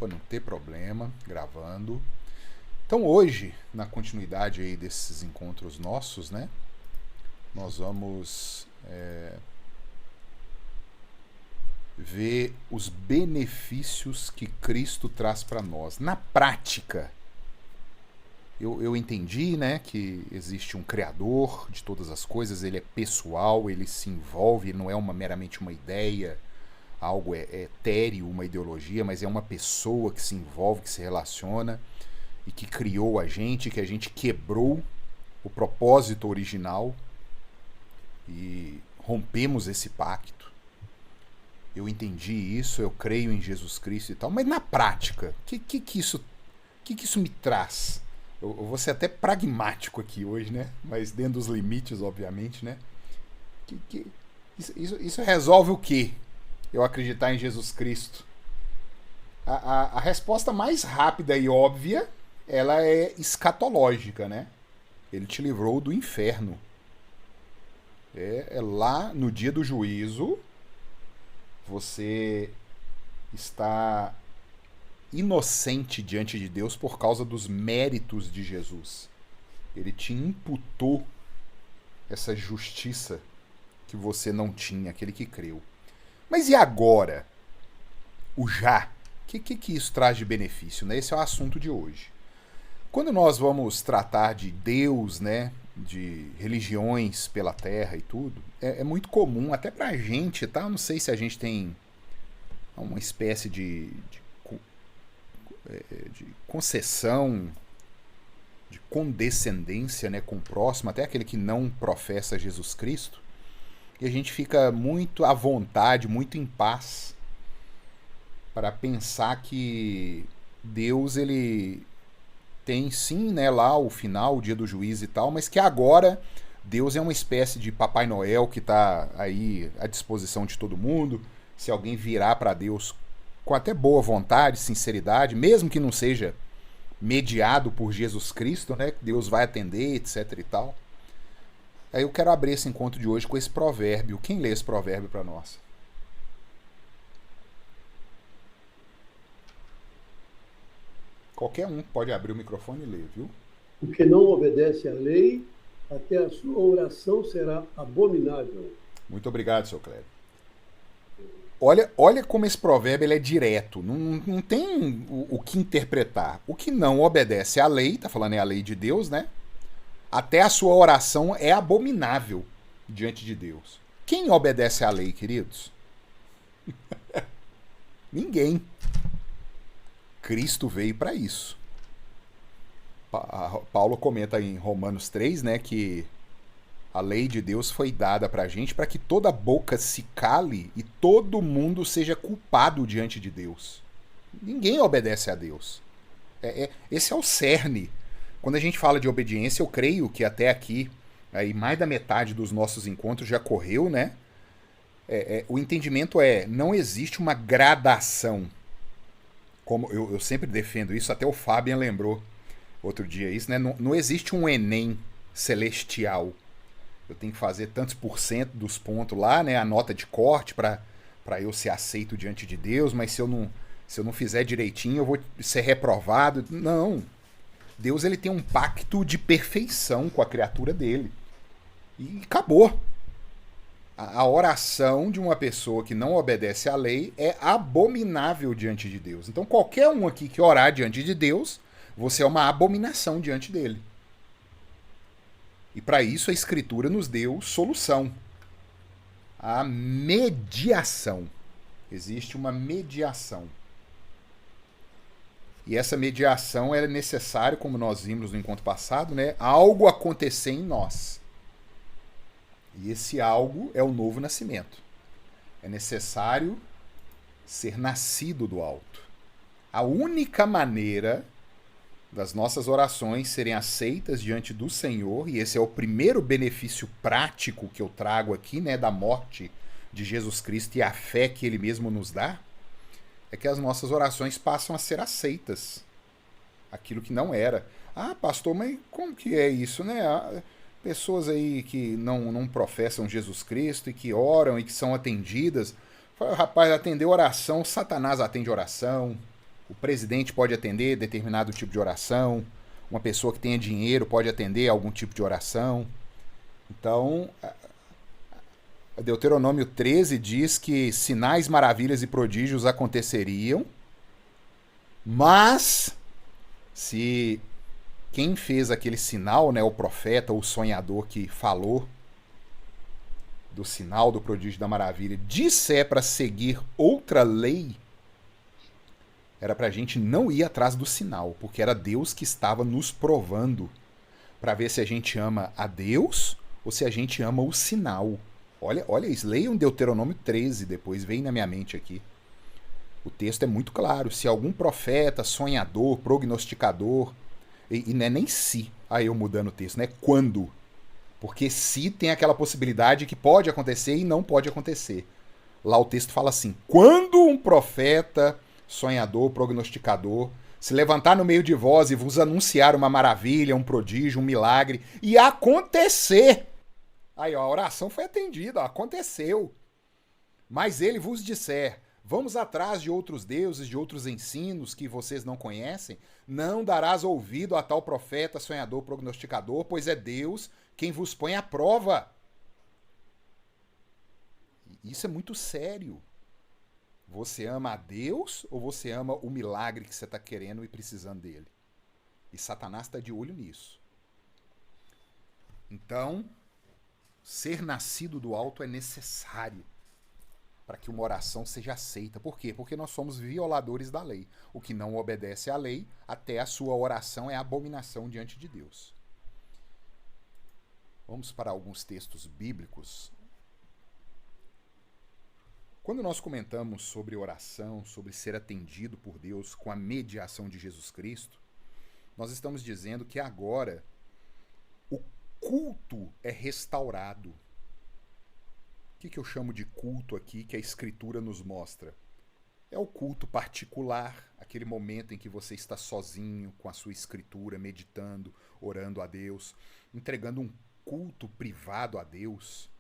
Opa, não tem problema, gravando. Então hoje, na continuidade aí desses encontros nossos, né? Nós vamos ver os benefícios que Cristo traz para nós. Na prática, eu entendi, né, que existe um Criador de todas as coisas, ele é pessoal, ele se envolve, ele não é meramente uma ideia, algo etéreo, uma ideologia, mas é uma pessoa que se envolve, que se relaciona e que criou a gente, que a gente quebrou o propósito original e rompemos esse pacto. Eu entendi isso, eu creio em Jesus Cristo e tal, mas na prática, o que isso me traz? Eu vou ser até pragmático aqui hoje, né? Mas dentro dos limites, obviamente, né? Isso resolve o quê? Eu acreditar em Jesus Cristo? A resposta mais rápida e óbvia, ela é escatológica, né? Ele te livrou do inferno. É lá no dia do juízo, você está inocente diante de Deus por causa dos méritos de Jesus. Ele te imputou essa justiça que você não tinha, aquele que creu. Mas e agora? O já? O que isso traz de benefício? Né? Esse é o assunto de hoje. Quando nós vamos tratar de Deus, né, de religiões pela terra e tudo, é muito comum, até pra gente, tá? Eu não sei se a gente tem uma espécie de concessão, de condescendência, né, com o próximo, até aquele que não professa Jesus Cristo, e a gente fica muito à vontade, muito em paz para pensar que Deus, ele tem sim, né, lá o final, o dia do juízo e tal, mas que agora Deus é uma espécie de Papai Noel que está aí à disposição de todo mundo. Se alguém virar para Deus com até boa vontade, sinceridade, mesmo que não seja mediado por Jesus Cristo, né, Deus vai atender, etc e tal. Aí eu quero abrir esse encontro de hoje com esse provérbio. Quem lê esse provérbio para nós? Qualquer um pode abrir o microfone e ler, viu? O que não obedece à lei, até a sua oração será abominável. Muito obrigado, seu Cléber. Olha como esse provérbio ele é direto, não tem o que interpretar. O que não obedece à lei, tá falando é a lei de Deus, né? Até a sua oração é abominável diante de Deus. Quem obedece à lei, queridos? Ninguém. Cristo veio para isso. Paulo comenta em Romanos 3, né, que a lei de Deus foi dada para a gente para que toda boca se cale e todo mundo seja culpado diante de Deus. Ninguém obedece a Deus. Esse é o cerne. Quando a gente fala de obediência, eu creio que até aqui, aí mais da metade dos nossos encontros já correu, né? O entendimento não existe uma gradação. Como eu sempre defendo isso, até o Fabian lembrou outro dia isso, né? Não existe um Enem celestial. Eu tenho que fazer tantos por cento dos pontos lá, né? A nota de corte para eu ser aceito diante de Deus, mas se eu não fizer direitinho, eu vou ser reprovado. Não. Deus, ele tem um pacto de perfeição com a criatura dele. E acabou. A oração de uma pessoa que não obedece à lei é abominável diante de Deus. Então qualquer um aqui que orar diante de Deus, você é uma abominação diante dele. E para isso a Escritura nos deu solução. A mediação. Existe uma mediação. E essa mediação é necessária, como nós vimos no encontro passado, né? Algo acontecer em nós. E esse algo é o novo nascimento. É necessário ser nascido do alto. A única maneira das nossas orações serem aceitas diante do Senhor, e esse é o primeiro benefício prático que eu trago aqui, né, da morte de Jesus Cristo e a fé que ele mesmo nos dá, é que as nossas orações passam a ser aceitas. Aquilo que não era. Ah, pastor, mas como que é isso, né? Pessoas aí que não professam Jesus Cristo e que oram e que são atendidas. Rapaz, atender oração, Satanás atende oração. O presidente pode atender determinado tipo de oração. Uma pessoa que tenha dinheiro pode atender algum tipo de oração. Então, Deuteronômio 13 diz que sinais, maravilhas e prodígios aconteceriam, mas se quem fez aquele sinal, né, o profeta, o sonhador que falou do sinal, do prodígio, da maravilha, disser para seguir outra lei, era para a gente não ir atrás do sinal, porque era Deus que estava nos provando para ver se a gente ama a Deus ou se a gente ama o sinal. Olha isso, leiam Deuteronômio 13, depois vem na minha mente aqui. O texto é muito claro. Se algum profeta, sonhador, prognosticador, e não é nem se, aí eu mudando o texto, né? Quando. Porque se tem aquela possibilidade que pode acontecer e não pode acontecer. Lá o texto fala assim: quando um profeta, sonhador, prognosticador se levantar no meio de vós e vos anunciar uma maravilha, um prodígio, um milagre, e acontecer. Aí, ó, a oração foi atendida, ó, aconteceu. Mas ele vos disser: vamos atrás de outros deuses, de outros ensinos que vocês não conhecem, não darás ouvido a tal profeta, sonhador, prognosticador, pois é Deus quem vos põe à prova. Isso é muito sério. Você ama a Deus ou você ama o milagre que você está querendo e precisando dele? E Satanás está de olho nisso. Então, ser nascido do alto é necessário para que uma oração seja aceita. Por quê? Porque nós somos violadores da lei. O que não obedece à lei, até a sua oração é abominação diante de Deus. Vamos para alguns textos bíblicos. Quando nós comentamos sobre oração, sobre ser atendido por Deus com a mediação de Jesus Cristo, nós estamos dizendo que agora o culto é restaurado. O que eu chamo de culto aqui que a Escritura nos mostra? É o culto particular, aquele momento em que você está sozinho com a sua Escritura, meditando, orando a Deus, entregando um culto privado a Deus.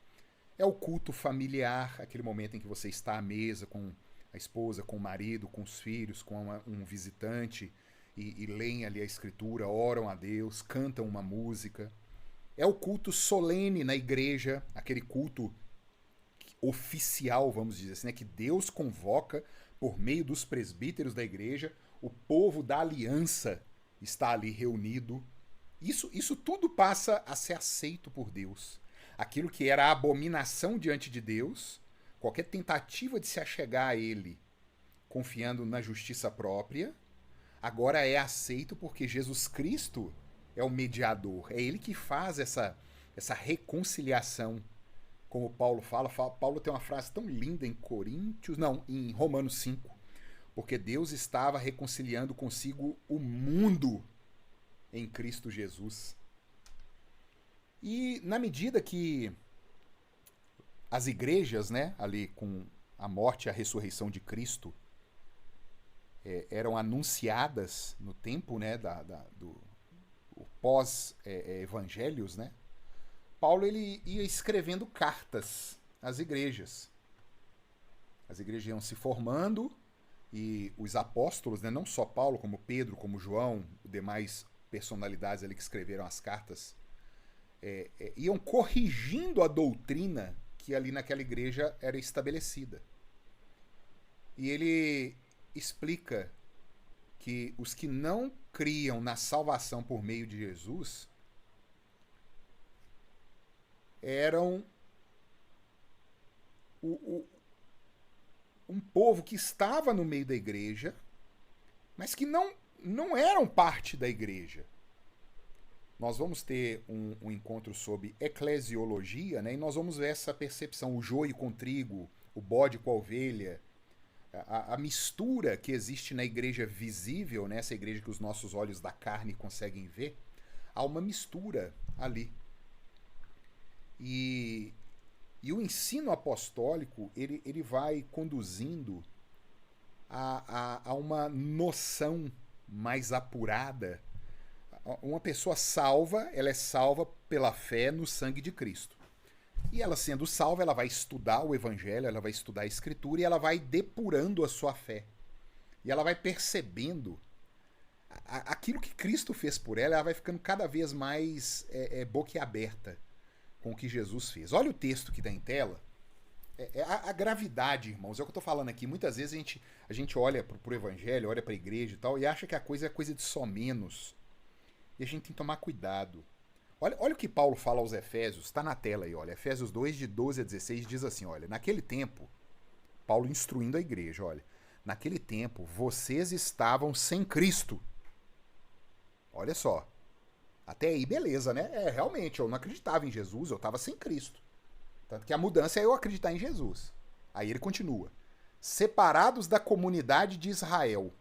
É o culto familiar, aquele momento em que você está à mesa com a esposa, com o marido, com os filhos, com um visitante e leem ali a Escritura, oram a Deus, cantam uma música. É o culto solene na igreja, aquele culto oficial, vamos dizer assim, né, que Deus convoca por meio dos presbíteros da igreja, o povo da aliança está ali reunido. Isso tudo passa a ser aceito por Deus. Aquilo que era abominação diante de Deus, qualquer tentativa de se achegar a Ele confiando na justiça própria, agora é aceito porque Jesus Cristo é o mediador. É Ele que faz essa reconciliação. Como Paulo fala, Paulo tem uma frase tão linda em Romanos 5, porque Deus estava reconciliando consigo o mundo em Cristo Jesus. E na medida que as igrejas, né, ali com a morte e a ressurreição de Cristo, eram anunciadas no tempo, né, do pós-evangelhos, né, Paulo ele ia escrevendo cartas às igrejas. As igrejas iam se formando e os apóstolos, né, não só Paulo, como Pedro, como João, demais personalidades ali que escreveram as cartas, iam corrigindo a doutrina que ali naquela igreja era estabelecida. E ele explica que os que não criam na salvação por meio de Jesus eram um povo que estava no meio da igreja, mas que não eram parte da igreja. Nós vamos ter um encontro sobre eclesiologia, né? E nós vamos ver essa percepção, o joio com trigo, o bode com a ovelha, a mistura que existe na igreja visível, né? Essa igreja que os nossos olhos da carne conseguem ver, há uma mistura ali. E o ensino apostólico ele vai conduzindo a uma noção mais apurada. Uma pessoa salva, ela é salva pela fé no sangue de Cristo. E ela sendo salva, ela vai estudar o Evangelho, ela vai estudar a Escritura e ela vai depurando a sua fé. e ela vai percebendo aquilo que Cristo fez por ela, ela vai ficando cada vez mais boquiaberta com o que Jesus fez. Olha o texto que está em tela. A gravidade, irmãos, é o que eu estou falando aqui. Muitas vezes a gente olha para o evangelho, olha para a igreja e tal, e acha que a coisa é coisa de só menos. E a gente tem que tomar cuidado. Olha o que Paulo fala aos Efésios, está na tela aí, olha. Efésios 2, de 12 a 16, diz assim, olha. Naquele tempo, Paulo instruindo a igreja, olha. Naquele tempo, vocês estavam sem Cristo. Olha só. Até aí, beleza, né? Realmente, eu não acreditava em Jesus, eu estava sem Cristo. Tanto que a mudança é eu acreditar em Jesus. Aí ele continua. Separados da comunidade de Israel.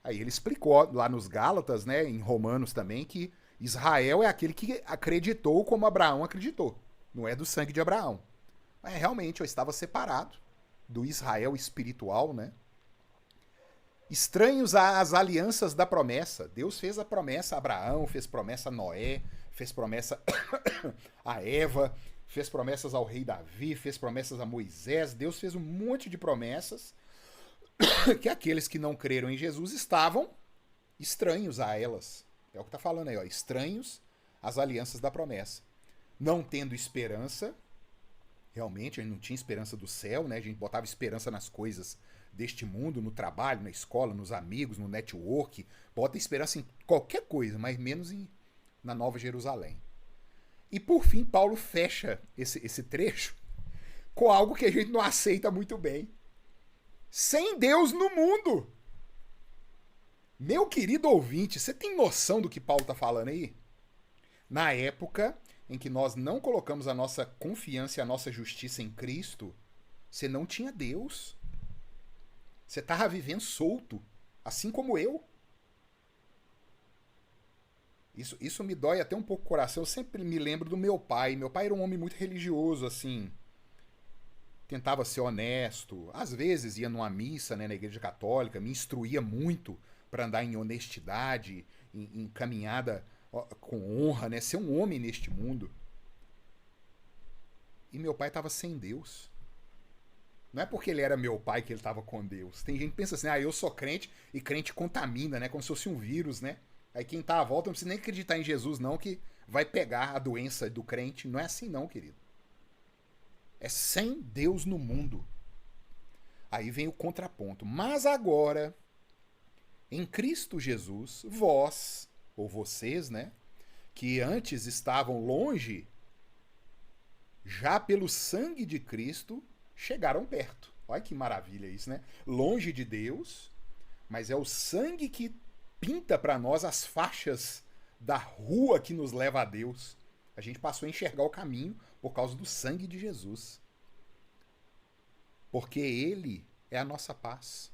Aí ele explicou lá nos Gálatas, né, em Romanos também, que Israel é aquele que acreditou como Abraão acreditou. Não é do sangue de Abraão. Mas realmente eu estava separado do Israel espiritual, né? Estranhos às alianças da promessa. Deus fez a promessa a Abraão, fez promessa a Noé, fez promessa a Eva, fez promessas ao rei Davi, fez promessas a Moisés. Deus fez um monte de promessas que aqueles que não creram em Jesus estavam estranhos a elas. É o que está falando aí, ó, estranhos às alianças da promessa. Não tendo esperança, realmente, a gente não tinha esperança do céu, né? A gente botava esperança nas coisas deste mundo, no trabalho, na escola, nos amigos, no network. Bota esperança em qualquer coisa, mas menos na Nova Jerusalém. E por fim, Paulo fecha esse trecho com algo que a gente não aceita muito bem. Sem Deus no mundo. Meu querido ouvinte, você tem noção do que Paulo está falando aí? Na época em que nós não colocamos a nossa confiança e a nossa justiça em Cristo, você não tinha Deus. Você estava vivendo solto, assim como eu. Isso me dói até um pouco o coração. Eu sempre me lembro do meu pai. Meu pai era um homem muito religioso, assim. Tentava ser honesto. Às vezes ia numa missa, né, na igreja católica, me instruía muito para andar em honestidade, em caminhada com honra, né, ser um homem neste mundo. E meu pai estava sem Deus. Não é porque ele era meu pai que ele estava com Deus. Tem gente que pensa assim, eu sou crente e crente contamina, né, como se fosse um vírus, né? Aí quem tá à volta não precisa nem acreditar em Jesus, não, que vai pegar a doença do crente. Não é assim, não, querido. É sem Deus no mundo. Aí vem o contraponto. Mas agora, em Cristo Jesus, vós, ou vocês, né, que antes estavam longe, já pelo sangue de Cristo, chegaram perto. Olha que maravilha isso, né? Longe de Deus, mas é o sangue que pinta para nós as faixas da rua que nos leva a Deus. A gente passou a enxergar o caminho por causa do sangue de Jesus. Porque Ele é a nossa paz.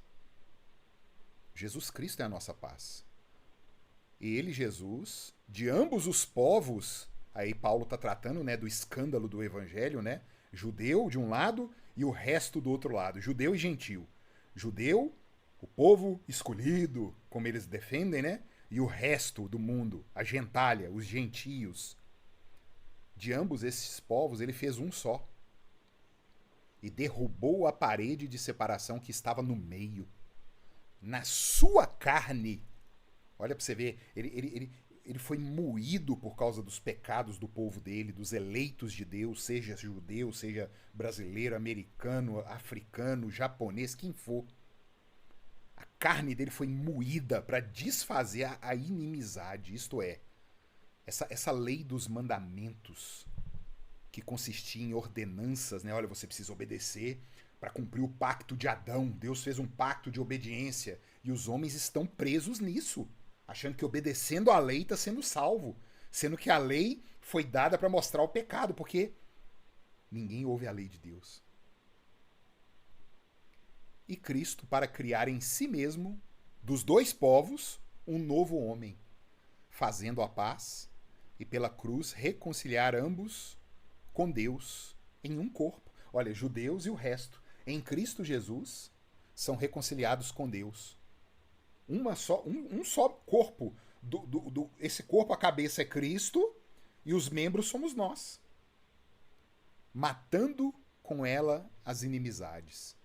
Jesus Cristo é a nossa paz. Ele, Jesus, de ambos os povos, aí Paulo está tratando, né, do escândalo do evangelho, né? Judeu de um lado e o resto do outro lado, judeu e gentil. Judeu, o povo escolhido, como eles defendem, né? E o resto do mundo, a gentalha, os gentios. De ambos esses povos, ele fez um só. E derrubou a parede de separação que estava no meio. Na sua carne. Olha para você ver, ele foi moído por causa dos pecados do povo dele, dos eleitos de Deus, seja judeu, seja brasileiro, americano, africano, japonês, quem for. A carne dele foi moída para desfazer a inimizade, isto é, essa lei dos mandamentos, que consistia em ordenanças, né? Olha, você precisa obedecer para cumprir o pacto de Adão. Deus fez um pacto de obediência e os homens estão presos nisso, achando que obedecendo a lei está sendo salvo, sendo que a lei foi dada para mostrar o pecado, porque ninguém ouve a lei de Deus. E Cristo para criar em si mesmo, dos dois povos, um novo homem, fazendo a paz e pela cruz reconciliar ambos com Deus em um corpo. Olha, judeus e o resto, em Cristo Jesus, são reconciliados com Deus. Um só corpo. Esse corpo, a cabeça é Cristo e os membros somos nós. Matando com ela as inimizades.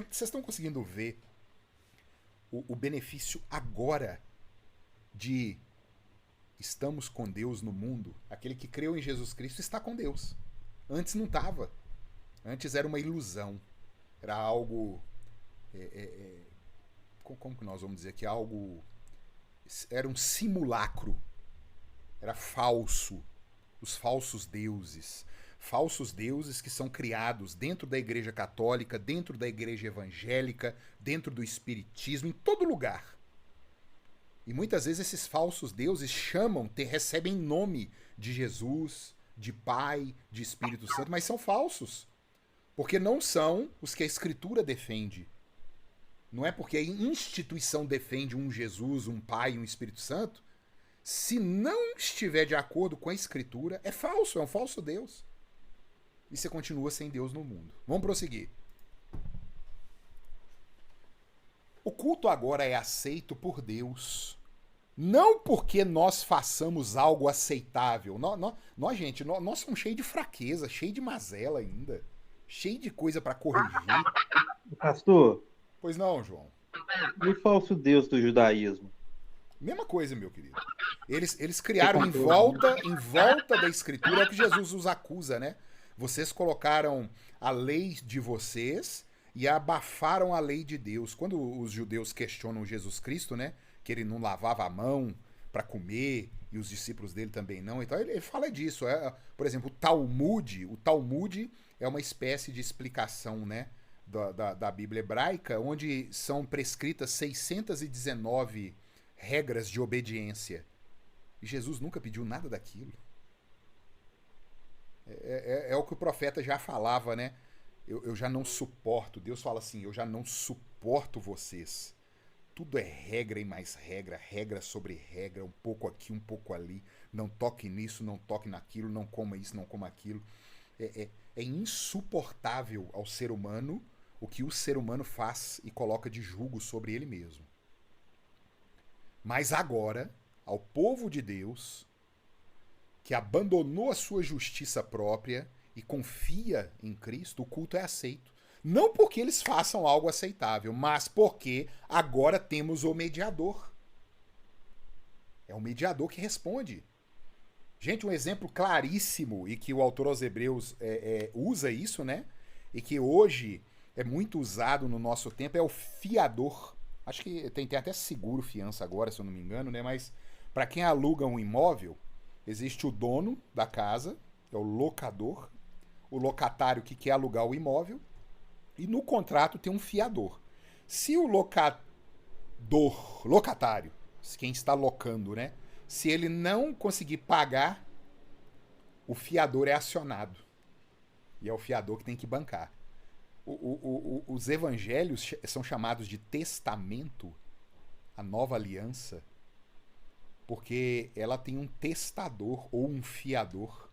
Vocês estão conseguindo ver o benefício agora de estamos com Deus no mundo? Aquele que creu em Jesus Cristo está com Deus. Antes não estava. Antes era uma ilusão. Era algo. Como que nós vamos dizer que algo. Era um simulacro. Era falso. Os falsos deuses. Falsos deuses que são criados dentro da Igreja Católica, dentro da Igreja Evangélica, dentro do Espiritismo, em todo lugar. E muitas vezes esses falsos deuses recebem nome de Jesus, de Pai, de Espírito Santo, mas são falsos. Porque não são os que a Escritura defende. Não é porque a instituição defende um Jesus, um Pai, um Espírito Santo. Se não estiver de acordo com a Escritura, é falso, é um falso Deus. E você continua sem Deus no mundo. Vamos prosseguir. O culto agora é aceito por Deus. Não porque nós façamos algo aceitável. Gente, nós somos cheios de fraqueza, cheios de mazela ainda. Cheio de coisa para corrigir. Pastor. Pois não, João. E o falso Deus do judaísmo? Mesma coisa, meu querido. Eles criaram em volta da Escritura, é o que Jesus os acusa, né? Vocês colocaram a lei de vocês e abafaram a lei de Deus. Quando os judeus questionam Jesus Cristo, né? Que ele não lavava a mão para comer e os discípulos dele também não. Então ele fala disso. Por exemplo, o Talmud é uma espécie de explicação, né? Da Bíblia hebraica, onde são prescritas 619 regras de obediência. E Jesus nunca pediu nada daquilo. É o que o profeta já falava, né? Eu já não suporto. Deus fala assim, eu já não suporto vocês. Tudo é regra e mais regra, regra sobre regra, um pouco aqui, um pouco ali. Não toque nisso, não toque naquilo, não coma isso, não coma aquilo. É insuportável ao ser humano o que o ser humano faz e coloca de julgo sobre ele mesmo. Mas agora, ao povo de Deus, que abandonou a sua justiça própria e confia em Cristo, o culto é aceito. Não porque eles façam algo aceitável, mas porque agora temos o mediador. É o mediador que responde. Gente, um exemplo claríssimo, e que o autor aos Hebreus usa isso, né? E que hoje é muito usado no nosso tempo, é o fiador. Acho que tem até seguro fiança agora, se eu não me engano, né? Mas para quem aluga um imóvel, existe o dono da casa, é o locador, o locatário que quer alugar o imóvel, e no contrato tem um fiador. Se o locatário, quem está locando, né? Se ele não conseguir pagar, o fiador é acionado. E é o fiador que tem que bancar. Os evangelhos são chamados de testamento, a nova aliança, porque ela tem um testador ou um fiador.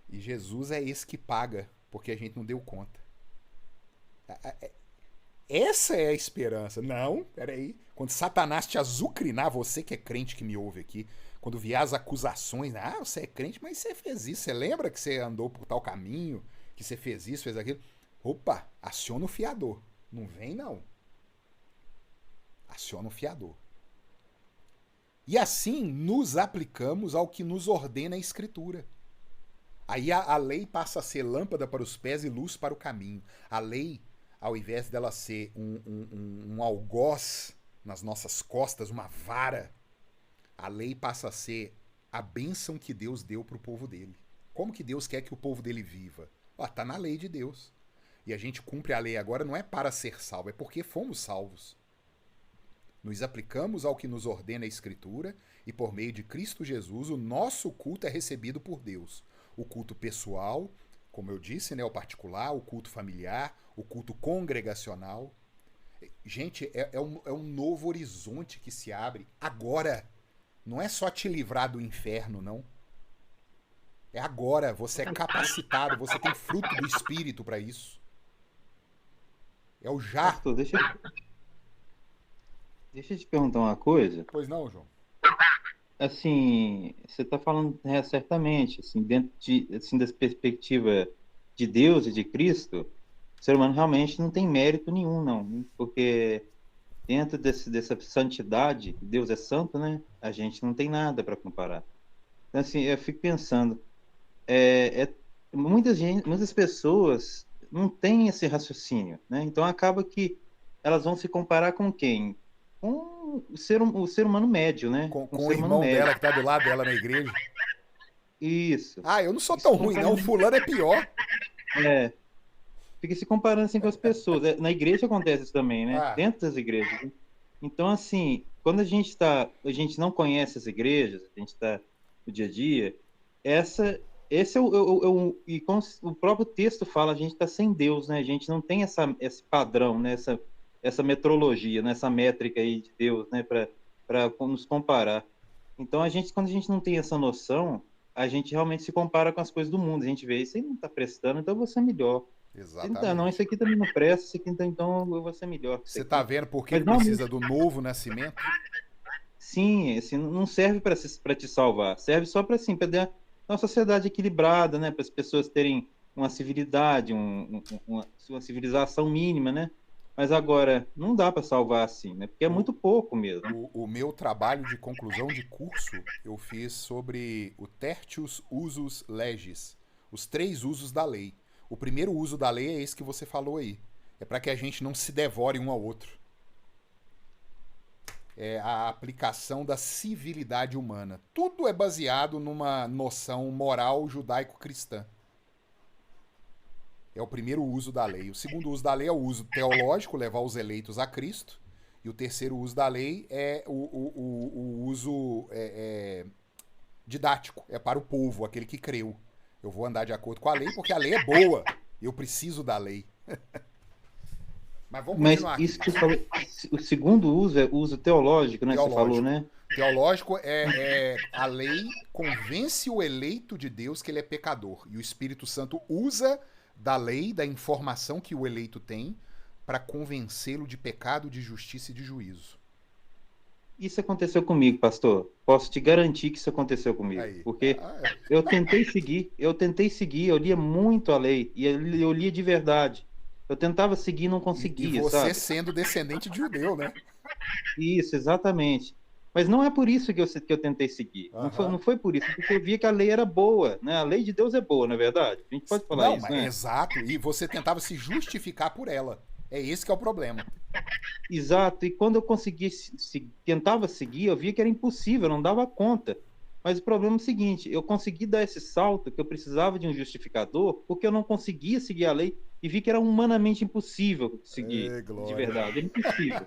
E Jesus é esse que paga, porque a gente não deu conta. Essa é a esperança. Não, peraí. Quando Satanás te azucrinar, você que é crente que me ouve aqui, quando vier as acusações, você é crente, mas você fez isso. Você lembra que você andou por tal caminho, que você fez isso, fez aquilo? Opa, aciona o fiador. Não vem, não. Aciona o fiador. E assim nos aplicamos ao que nos ordena a Escritura. Aí a lei passa a ser lâmpada para os pés e luz para o caminho. A lei, ao invés dela ser um algoz nas nossas costas, uma vara, a lei passa a ser a bênção que Deus deu para o povo dele. Como que Deus quer que o povo dele viva? Está na lei de Deus. E a gente cumpre a lei agora não é para ser salvo, é porque fomos salvos. Nos aplicamos ao que nos ordena a Escritura e por meio de Cristo Jesus o nosso culto é recebido por Deus. O culto pessoal, como eu disse, né, o particular, o culto familiar, o culto congregacional. Gente, é um novo horizonte que se abre agora. Não é só te livrar do inferno, não. É agora, você é capacitado, você tem fruto do Espírito para isso. É o já. Pastor, deixa eu te perguntar uma coisa. Pois não, João? Assim, você está falando certamente, assim, dentro dessa perspectiva de Deus e de Cristo, O ser humano realmente não tem mérito nenhum, não, porque dentro dessa santidade, Deus é santo, né? A gente não tem nada para comparar. Então, assim, eu fico pensando, muitas pessoas não têm esse raciocínio, né? Então acaba que elas vão se comparar com quem? Com o ser humano médio, né? Com, Com o com o ser humano irmão médio. dela que tá do lado dela na igreja. Isso. Ah, eu não sou Se tão ruim, não. O comparando, fulano é pior. é, fica se comparando assim com as pessoas. Na igreja acontece isso também, né? Ah, Dentro das igrejas, né? Então, assim, quando a gente não conhece as igrejas, a gente está no dia a dia, essa, esse e como o próprio texto fala, a gente está sem Deus, né? A gente não tem esse padrão, né? Essa metrologia, né? Essa métrica aí de Deus, né? Para nos comparar. Então, quando a gente não tem essa noção, a gente realmente se compara com as coisas do mundo. A gente vê, isso aí não está prestando, então eu vou ser melhor. Então, não, isso exatamente. aqui também não presta, isso aqui, então eu vou ser melhor que isso Você tá aqui. vendo por que Mas que realmente, precisa do novo nascimento? sim, assim, não serve para te salvar, serve só para assim, para dar uma sociedade equilibrada, né, para as pessoas terem uma civilidade, uma civilização mínima, né? Mas agora não dá para salvar assim, né? Porque é O, muito pouco mesmo. o meu trabalho de conclusão de curso eu fiz sobre o tertius usus legis, os 3 usos da lei. O primeiro uso da lei é esse que você falou aí. É para que a gente não se devore um ao outro. É a aplicação da civilidade humana. Tudo é baseado numa noção moral judaico-cristã. É o primeiro uso da lei. O segundo uso da lei é o uso teológico, levar os eleitos a Cristo. E o terceiro uso da lei é o uso didático, é para o povo, aquele que creu. Eu vou andar de acordo com a lei porque a lei é boa. Eu preciso da lei. Mas vamos Mas continuar aqui. isso que você falou, o segundo uso é o uso teológico, né? Você falou, Teológico. né? Teológico é a lei convence o eleito de Deus que ele é pecador. E o Espírito Santo usa da lei, da informação que o eleito tem, para convencê-lo de pecado, de justiça e de juízo. Isso aconteceu comigo, pastor. Posso te garantir que isso aconteceu comigo, Aí. porque eu tentei seguir, eu lia muito a lei, e eu lia de verdade. Eu tentava seguir e não E conseguia, você sabe? sendo descendente de judeu, né? Isso, exatamente. Mas não é por isso que eu tentei seguir. Aham. Não foi por isso, porque eu via que a lei era boa, né? A lei de Deus é boa, não é verdade? A gente pode falar Não, isso, mas né? exato. E você tentava se justificar por ela. É esse que é o problema. Exato. E quando eu conseguia, tentava seguir, eu via que era impossível, eu não dava conta. Mas o problema é o seguinte: eu consegui dar esse salto que eu precisava de um justificador, porque eu não conseguia seguir a lei e vi que era humanamente impossível seguir, Ê, de glória. verdade, era impossível.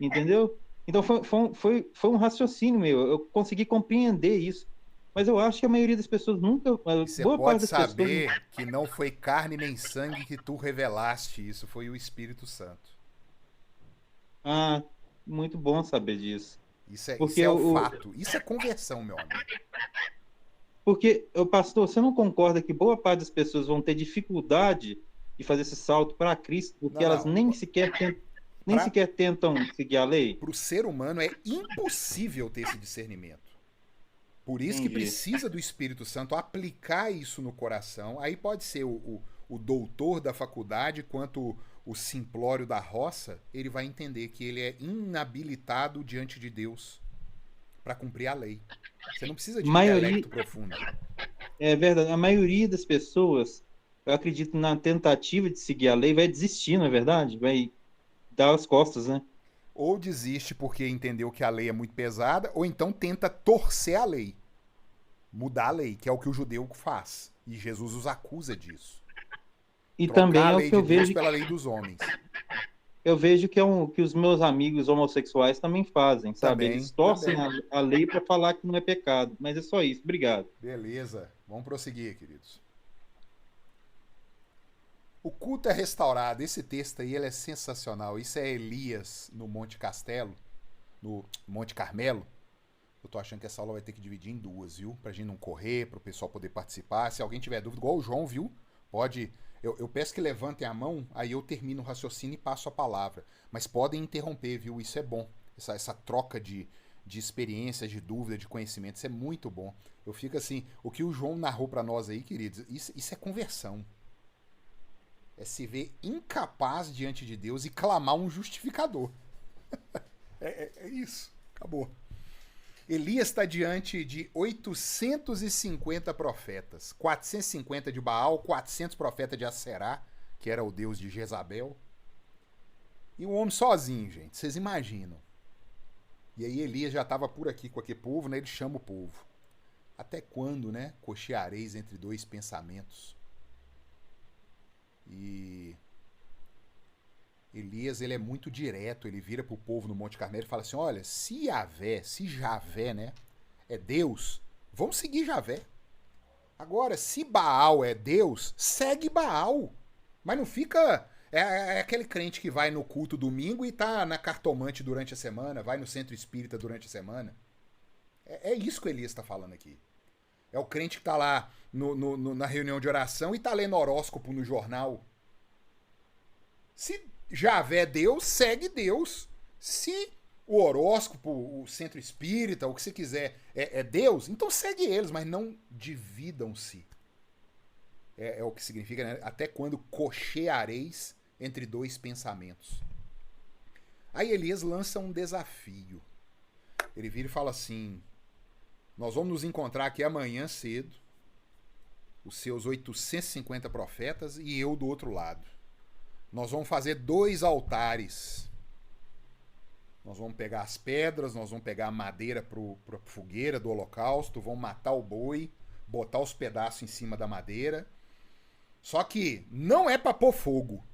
Entendeu? Então foi um raciocínio meu, eu consegui compreender isso. Mas eu acho que a maioria das pessoas nunca, E você boa parte pode das pessoas. saber que não foi carne nem sangue que tu revelaste, isso foi o Espírito Santo. Ah, muito bom saber disso. Isso Porque é o fato. Isso é conversão, meu amigo. Porque, pastor, você não concorda que boa parte das pessoas vão ter dificuldade de fazer esse salto para Cristo, porque Não, elas não. nem Para sequer tentam seguir a lei? o ser humano é impossível ter esse discernimento. Por isso que Entendi. precisa do Espírito Santo aplicar isso no coração. Aí pode ser o doutor da faculdade, quanto o simplório da roça, ele vai entender que ele é inabilitado diante de Deus para cumprir a lei. Você não precisa de Maioria, intelecto profundo. é verdade, a maioria das pessoas, eu acredito na tentativa de seguir a lei, vai desistir, não é verdade? Vai dar as costas, né? Ou desiste porque entendeu que a lei é muito pesada, ou então tenta torcer a lei, mudar a lei, que é o que o judeu faz. E Jesus os acusa disso. E Trocar também a é o lei que de Deus pela lei dos homens. eu vejo que os meus amigos homossexuais também fazem, sabe? Também, Eles torcem também. a lei para falar que não é pecado, mas é só isso. Obrigado. Beleza, vamos prosseguir, queridos. O culto é restaurado. Esse texto aí ele é sensacional. Isso é Elias no Monte Castelo, no Monte Carmelo. Eu tô achando que essa aula vai ter que dividir em duas, viu? Pra gente não correr, pro pessoal poder participar. Se alguém tiver dúvida, igual o João, viu? Pode. Eu peço que levantem a mão, aí eu termino o raciocínio e passo a palavra. Mas podem interromper, viu? Isso é bom. Essa troca de experiências, de dúvida, de conhecimento, isso é muito bom. Eu fico assim, o que o João narrou pra nós aí, queridos, isso é conversão. É se ver incapaz diante de Deus e clamar um justificador. É isso. Acabou. Elias está diante de 850 profetas. 450 de Baal, 400 profetas de Aserá, que era o deus de Jezabel. E o homem sozinho, gente. Vocês imaginam. E aí Elias já estava por aqui com aquele povo, né? Ele chama o povo. Até quando, né? Cocheareis entre dois pensamentos. E Elias, ele é muito direto. Ele vira pro povo no Monte Carmelo e fala assim, olha, se Javé, né? É Deus, vamos seguir Javé. Agora, se Baal é Deus, segue Baal. Mas não fica... É aquele crente que vai no culto domingo e tá na cartomante durante a semana, vai no centro espírita durante a semana. É isso que o Elias está falando aqui. É o crente que tá lá na reunião de oração e tá lendo horóscopo no jornal. Se Javé é Deus, segue Deus. Se o horóscopo, o centro espírita, o que você quiser, é Deus, então segue eles, mas não dividam-se. É o que significa, né? Até quando cocheareis entre dois pensamentos. Aí Elias lança um desafio. Ele vira e fala assim, nós vamos nos encontrar aqui amanhã cedo, os seus 850 profetas e eu do outro lado. Nós vamos fazer 2 altares. Nós vamos pegar as pedras, nós vamos pegar a madeira para a fogueira do holocausto, vamos matar o boi, botar os pedaços em cima da madeira. Só que não é para pôr fogo.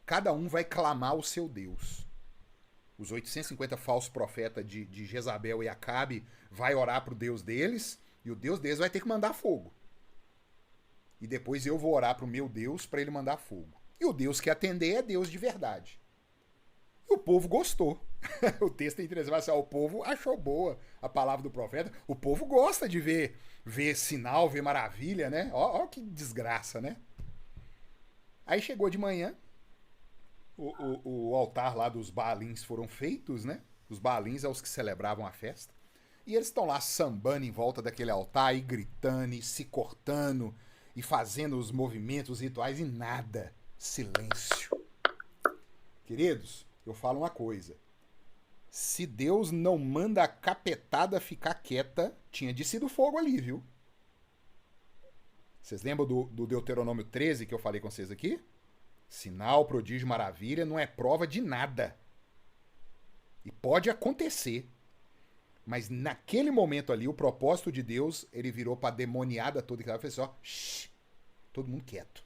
Cada um vai clamar o seu Deus. Os 850 falsos profetas de Jezabel e Acabe vai orar pro Deus deles, e o Deus deles vai ter que mandar fogo. E depois eu vou orar pro meu Deus para ele mandar fogo. E o Deus que atender é Deus de verdade. E o povo gostou. O texto é interessante, assim, o povo achou boa a palavra do profeta. O povo gosta de ver sinal, ver maravilha, né? Ó que desgraça, né? Aí chegou de manhã, o altar lá dos Baalins foram feitos, né? Os Baalins são os que celebravam a festa. E eles estão lá sambando em volta daquele altar e gritando e se cortando e fazendo os movimentos, os rituais e nada. Silêncio. Queridos, eu falo uma coisa. Se Deus não manda a capetada ficar quieta, tinha descido fogo ali, viu? Vocês lembram do Deuteronômio 13 que eu falei com vocês aqui? Sinal, prodígio, maravilha não é prova de nada. E pode acontecer. Mas naquele momento ali, o propósito de Deus, ele virou para a demoniada toda e fez assim, ó, shh, todo mundo quieto.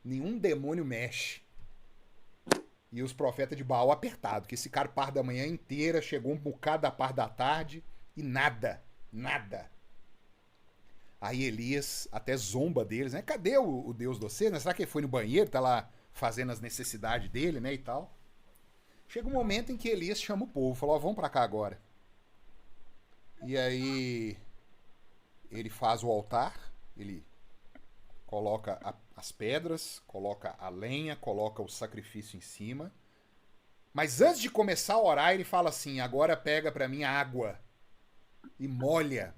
Nenhum demônio mexe. E os profetas de Baal apertados, que esse cara par da manhã inteira, chegou um bocado da par da tarde e nada. Aí Elias até zomba deles, né? Cadê o Deus de você? Né? Será que ele foi no banheiro? Tá lá fazendo as necessidades dele, né? E tal. Chega um momento em que Elias chama o povo, falou, ó, vamos pra cá agora. E aí ele faz o altar, ele coloca as pedras, coloca a lenha, coloca o sacrifício em cima. Mas antes de começar a orar, ele fala assim, agora pega pra mim água e molha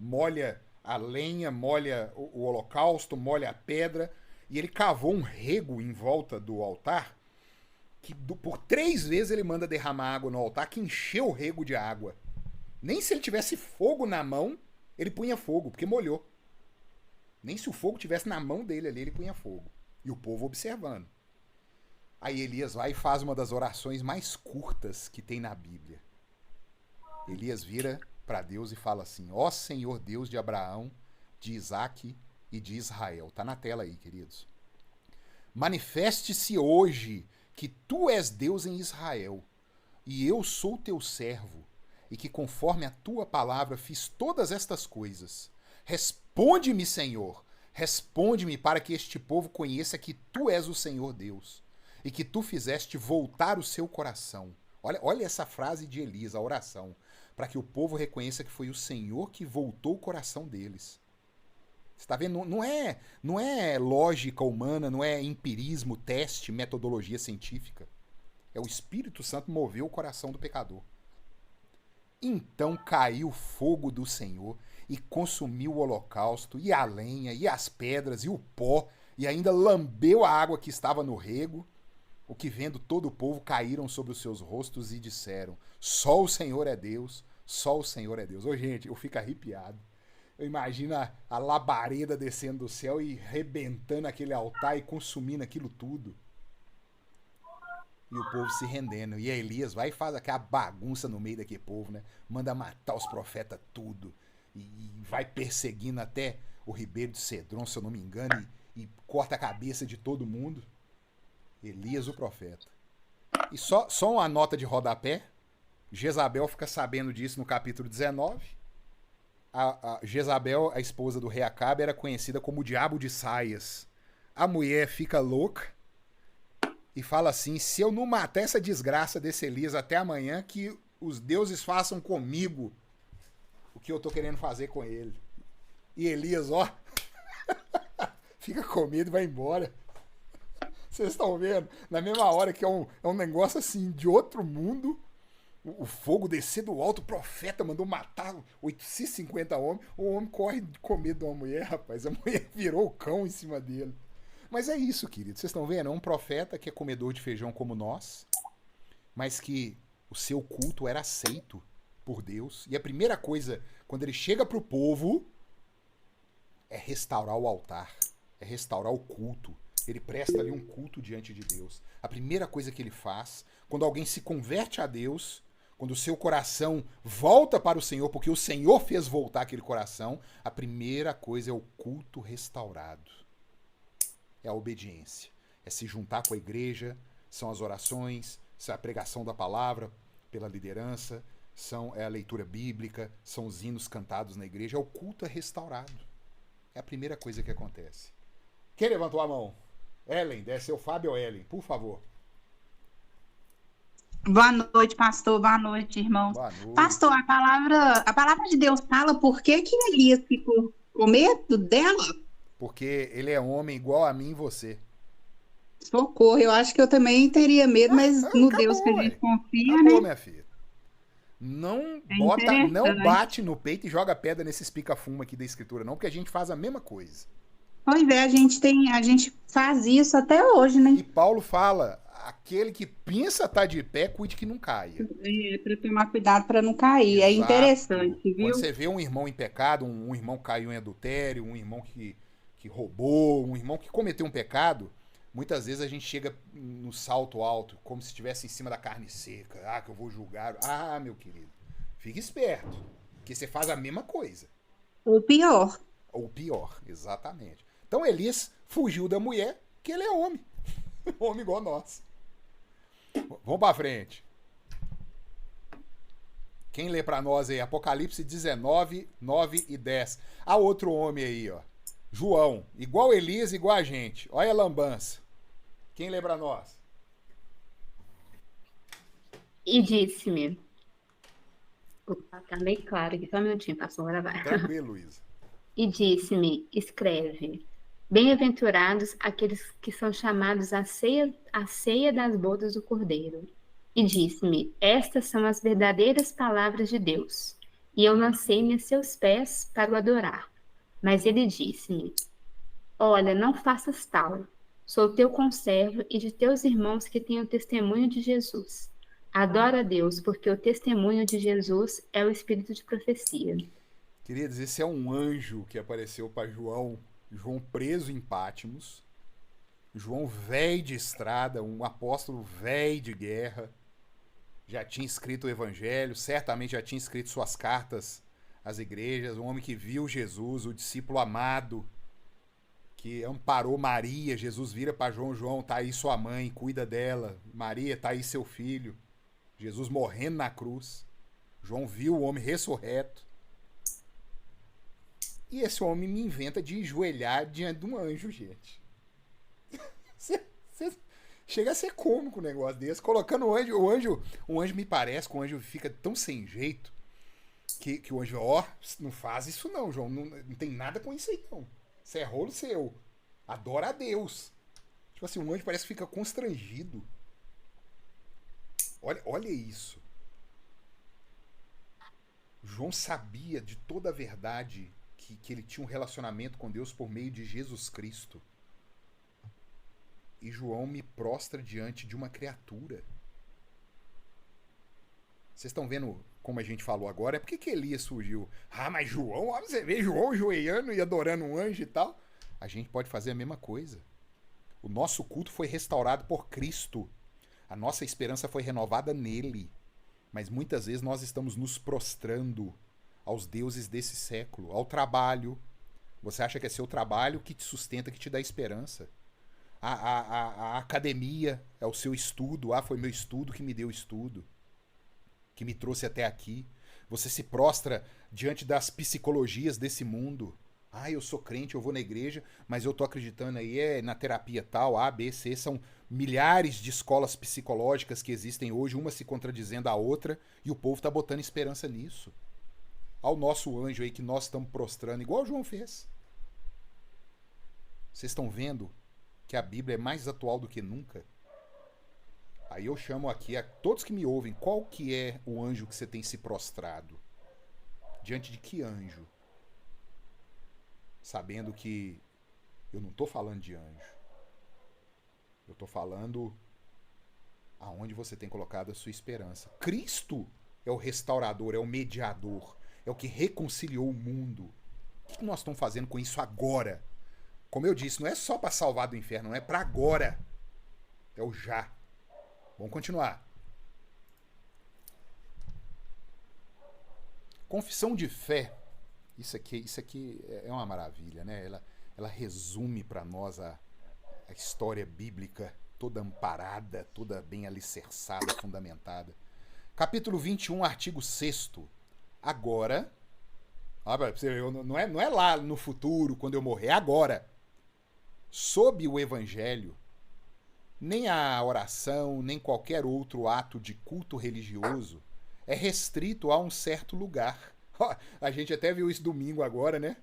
a lenha, molha o holocausto, molha a pedra. E ele cavou um rego em volta do altar, que por 3 vezes ele manda derramar água no altar, que encheu o rego de água. Nem se ele tivesse fogo na mão, ele punha fogo, porque molhou. Nem se o fogo tivesse na mão dele ali, ele punha fogo. E o povo observando. Aí Elias vai e faz uma das orações mais curtas que tem na Bíblia. Elias vira para Deus e fala assim, ó Senhor Deus de Abraão, de Isaque e de Israel. Tá na tela aí, queridos. Manifeste-se hoje que tu és Deus em Israel, e eu sou teu servo, e que conforme a tua palavra fiz todas estas coisas. Responde-me, Senhor, responde-me para que este povo conheça que tu és o Senhor Deus, e que tu fizeste voltar o seu coração. Olha essa frase de Elias, a oração, para que o povo reconheça que foi o Senhor que voltou o coração deles. Você está vendo? Não é lógica humana, não é empirismo, teste, metodologia científica. É o Espírito Santo moveu o coração do pecador. Então caiu o fogo do Senhor e consumiu o holocausto, e a lenha, e as pedras, e o pó, e ainda lambeu a água que estava no rego, o que vendo todo o povo caíram sobre os seus rostos e disseram: só o Senhor é Deus, só o Senhor é Deus. Ô, gente, eu fico arrepiado. Eu imagino a labareda descendo do céu e rebentando aquele altar e consumindo aquilo tudo. E o povo se rendendo. E Elias vai e faz aquela bagunça no meio daquele povo, né? Manda matar os profetas tudo. E vai perseguindo até o Ribeiro de Cedron, se eu não me engano, e corta a cabeça de todo mundo. Elias, o profeta. E só uma nota de rodapé. Jezabel fica sabendo disso no capítulo 19. A Jezabel, a esposa do rei Acabe, era conhecida como o diabo de saias. A mulher fica louca e fala assim: se eu não matar essa desgraça desse Elias até amanhã, que os deuses façam comigo o que eu tô querendo fazer com ele. E Elias, ó, fica com medo e vai embora. Vocês estão vendo? Na mesma hora que é um negócio assim de outro mundo, o fogo descer do alto, o profeta mandou matar 850 homens, o homem corre com medo de uma mulher, rapaz. A mulher virou o cão em cima dele. Mas é isso, querido. Vocês estão vendo? É um profeta que é comedor de feijão como nós, mas que o seu culto era aceito por Deus. E a primeira coisa, quando ele chega pro povo, é restaurar o altar, é restaurar o culto. Ele presta ali um culto diante de Deus. A primeira coisa que ele faz, quando alguém se converte a Deus, quando o seu coração volta para o Senhor, porque o Senhor fez voltar aquele coração, a primeira coisa é o culto restaurado. É a obediência. É se juntar com a igreja, são as orações, são a pregação da palavra pela liderança, é a leitura bíblica, são os hinos cantados na igreja, é o culto restaurado. É a primeira coisa que acontece. Quem levantou a mão? Ellen, deve ser o Fábio ou Ellen, por favor. Boa noite, pastor. Boa noite, irmãos. Boa noite. Pastor, a palavra de Deus fala por que Elias ficou com medo dela? Porque ele é homem igual a mim e você. Socorro, eu acho que eu também teria medo, mas no Deus que a gente confia, acabou, né? minha filha. Não É não bate no peito e joga pedra nesses pica-fumo aqui da escritura, não, porque a gente faz a mesma coisa. Pois é, a gente faz isso até hoje, né? E Paulo fala: aquele que pensa estar de pé, cuide que não caia. É, para tomar cuidado para não cair. Exato. É interessante, viu? Quando você vê um irmão em pecado, um irmão que caiu em adultério, um irmão que roubou, um irmão que cometeu um pecado, muitas vezes a gente chega no salto alto, como se estivesse em cima da carne seca. Ah, que eu vou julgar. Ah, meu querido, fique esperto, porque você faz a mesma coisa. Ou pior. Ou pior, exatamente. Então Elias fugiu da mulher, que ele é homem. Homem igual nós. Vamos pra frente. Quem lê pra nós aí? Apocalipse 19, 9 e 10. Há outro homem aí, ó. João. Igual Elias, igual a gente. Olha a lambança. Quem lê pra nós? E disse-me. Opa, tá meio claro aqui, só um minutinho, pastor, agora vai. Tranquilo, Luísa. E disse-me, escreve, bem-aventurados aqueles que são chamados à ceia das bodas do Cordeiro. E disse-me, estas são as verdadeiras palavras de Deus. E eu lancei-me a seus pés para o adorar. Mas ele disse-me, olha, não faças tal. Sou teu conservo e de teus irmãos que têm o testemunho de Jesus. Adora a Deus, porque o testemunho de Jesus é o espírito de profecia. Queridos, esse é um anjo que apareceu para João. João preso em Pátimos. João velho de estrada, um apóstolo velho de guerra. Já tinha escrito o evangelho, certamente já tinha escrito suas cartas às igrejas. Um homem que viu Jesus, o discípulo amado, que amparou Maria. Jesus vira para João: João, tá aí sua mãe, cuida dela. Maria, tá aí seu filho. Jesus morrendo na cruz. João viu o homem ressurreto. E esse homem me inventa de enjoelhar diante de um anjo, gente. Chega a ser cômico um negócio desse. Colocando o anjo me parece que o anjo fica tão sem jeito que o anjo, não faz isso não, João. Não tem nada com isso aí, não. Isso é rolo seu. Adora a Deus. Tipo assim, o anjo parece que fica constrangido. Olha isso. João sabia de toda a verdade que ele tinha um relacionamento com Deus por meio de Jesus Cristo. e João me prostra diante de uma criatura. Vocês estão vendo como a gente falou agora? É por que Elias surgiu? Ah, mas João, ó, você vê João joelhando e adorando um anjo e tal. A gente pode fazer a mesma coisa. O nosso culto foi restaurado por Cristo. A nossa esperança foi renovada nele. Mas muitas vezes nós estamos nos prostrando aos deuses desse século, ao trabalho. Você acha que é seu trabalho que te sustenta, que te dá esperança. A academia é o seu estudo. Ah, foi meu estudo que me deu estudo, que me trouxe até aqui. Você se prostra diante das psicologias desse mundo. Ah, eu sou crente, eu vou na igreja, mas eu tô acreditando aí na terapia tal, A, B, C. São milhares de escolas psicológicas que existem hoje, uma se contradizendo à outra, e o povo tá botando esperança nisso. Ao nosso anjo aí que nós estamos prostrando, igual o João fez. Vocês estão vendo que a Bíblia é mais atual do que nunca? Aí eu chamo aqui a todos que me ouvem, qual que é o anjo que você tem se prostrado? Diante de que anjo? Sabendo que eu não estou falando de anjo. Eu estou falando aonde você tem colocado a sua esperança. Cristo é o restaurador, é o mediador, é o que reconciliou o mundo. O que nós estamos fazendo com isso agora? Como eu disse, não é só para salvar do inferno, não é para agora. É o já. Vamos continuar. Confissão de fé. Isso aqui é uma maravilha, né? Ela resume para nós a história bíblica toda amparada, toda bem alicerçada, fundamentada. Capítulo 21, artigo 6º. Agora, não é lá no futuro, quando eu morrer, é agora. Sob o evangelho, nem a oração, nem qualquer outro ato de culto religioso é restrito a um certo lugar. A gente até viu isso domingo agora, né?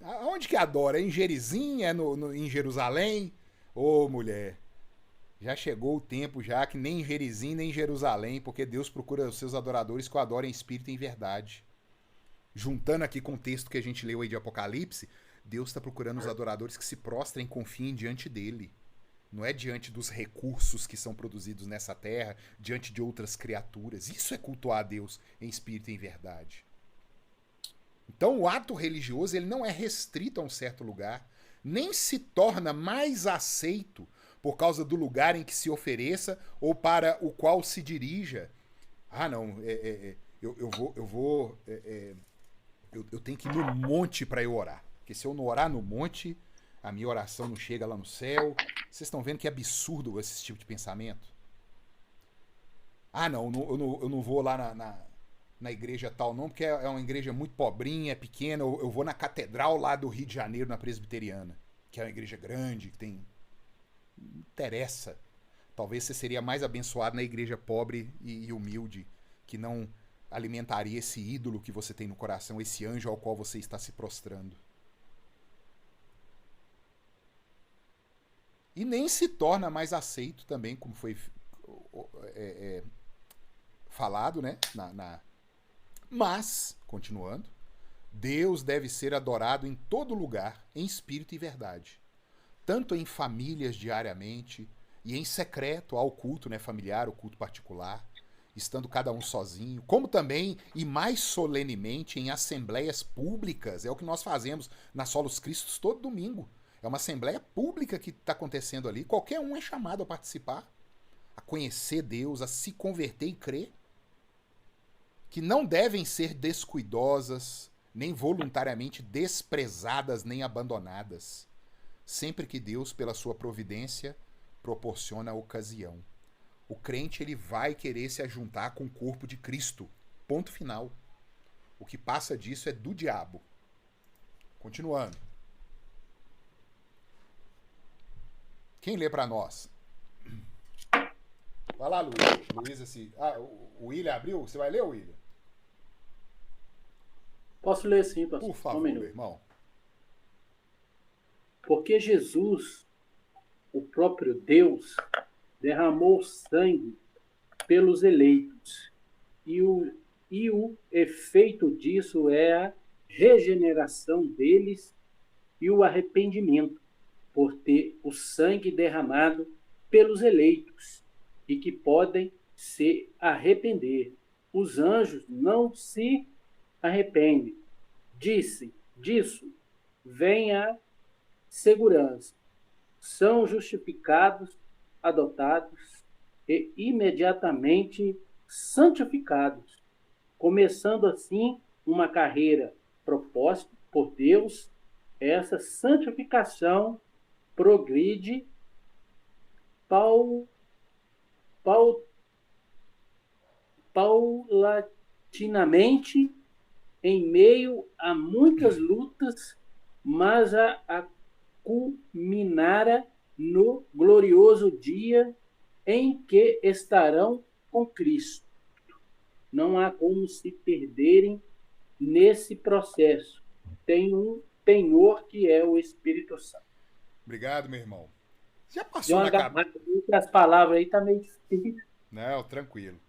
Aonde que adora? É em Gerizim? É em Jerusalém? Ô, mulher, já chegou o tempo já que nem em Gerizim, nem em Jerusalém, porque Deus procura os seus adoradores que o adorem em espírito e em verdade. Juntando aqui com o texto que a gente leu aí de Apocalipse, Deus está procurando os adoradores que se prostrem e confiem diante dele. Não é diante dos recursos que são produzidos nessa terra, diante de outras criaturas. Isso é cultuar a Deus em espírito e em verdade. Então o ato religioso ele não é restrito a um certo lugar, nem se torna mais aceito por causa do lugar em que se ofereça ou para o qual se dirija. Ah, não, eu tenho que ir no monte para eu orar. Porque se eu não orar no monte, a minha oração não chega lá no céu. Vocês estão vendo que é absurdo esse tipo de pensamento? Ah, não, eu não vou lá na igreja tal não, porque é uma igreja muito pobrinha, é pequena. Eu vou na catedral lá do Rio de Janeiro, na Presbiteriana, que é uma igreja grande, que tem... Não interessa. Talvez você seria mais abençoado na igreja pobre e humilde, que não alimentaria esse ídolo que você tem no coração, esse anjo ao qual você está se prostrando. E nem se torna mais aceito também, como foi falado, né? Mas, continuando, Deus deve ser adorado em todo lugar, em espírito e verdade. Tanto em famílias diariamente, e em secreto ao culto, né, familiar, o culto particular, estando cada um sozinho, como também e mais solenemente em assembleias públicas. É o que nós fazemos na Solos Cristos todo domingo. É uma assembleia pública que está acontecendo ali. Qualquer um é chamado a participar, a conhecer Deus, a se converter e crer. Que não devem ser descuidosas, nem voluntariamente desprezadas, nem abandonadas. Sempre que Deus, pela sua providência, proporciona a ocasião. O crente ele vai querer se ajuntar com o corpo de Cristo. Ponto final. O que passa disso é do diabo. Continuando. Quem lê para nós? Vai lá, Luiz. Luiz assim. Ah, o William abriu? Você vai ler, William? Posso ler sim, pastor. Por favor, meu irmão. Porque Jesus, o próprio Deus, derramou sangue pelos eleitos. E o efeito disso é a regeneração deles e o arrependimento, por ter o sangue derramado pelos eleitos e que podem se arrepender. Os anjos não se arrependem. Disso vem a segurança. São justificados, adotados e imediatamente santificados, começando assim uma carreira proposta por Deus. Essa santificação progride paulatinamente em meio a muitas lutas, mas a culminará no glorioso dia em que estarão com Cristo. Não há como se perderem nesse processo. Tem um penhor que é o Espírito Santo. Obrigado, meu irmão. Já Deu passou uma na cabeça... agarrada, as palavras aí tá meio difícil. Não, tranquilo.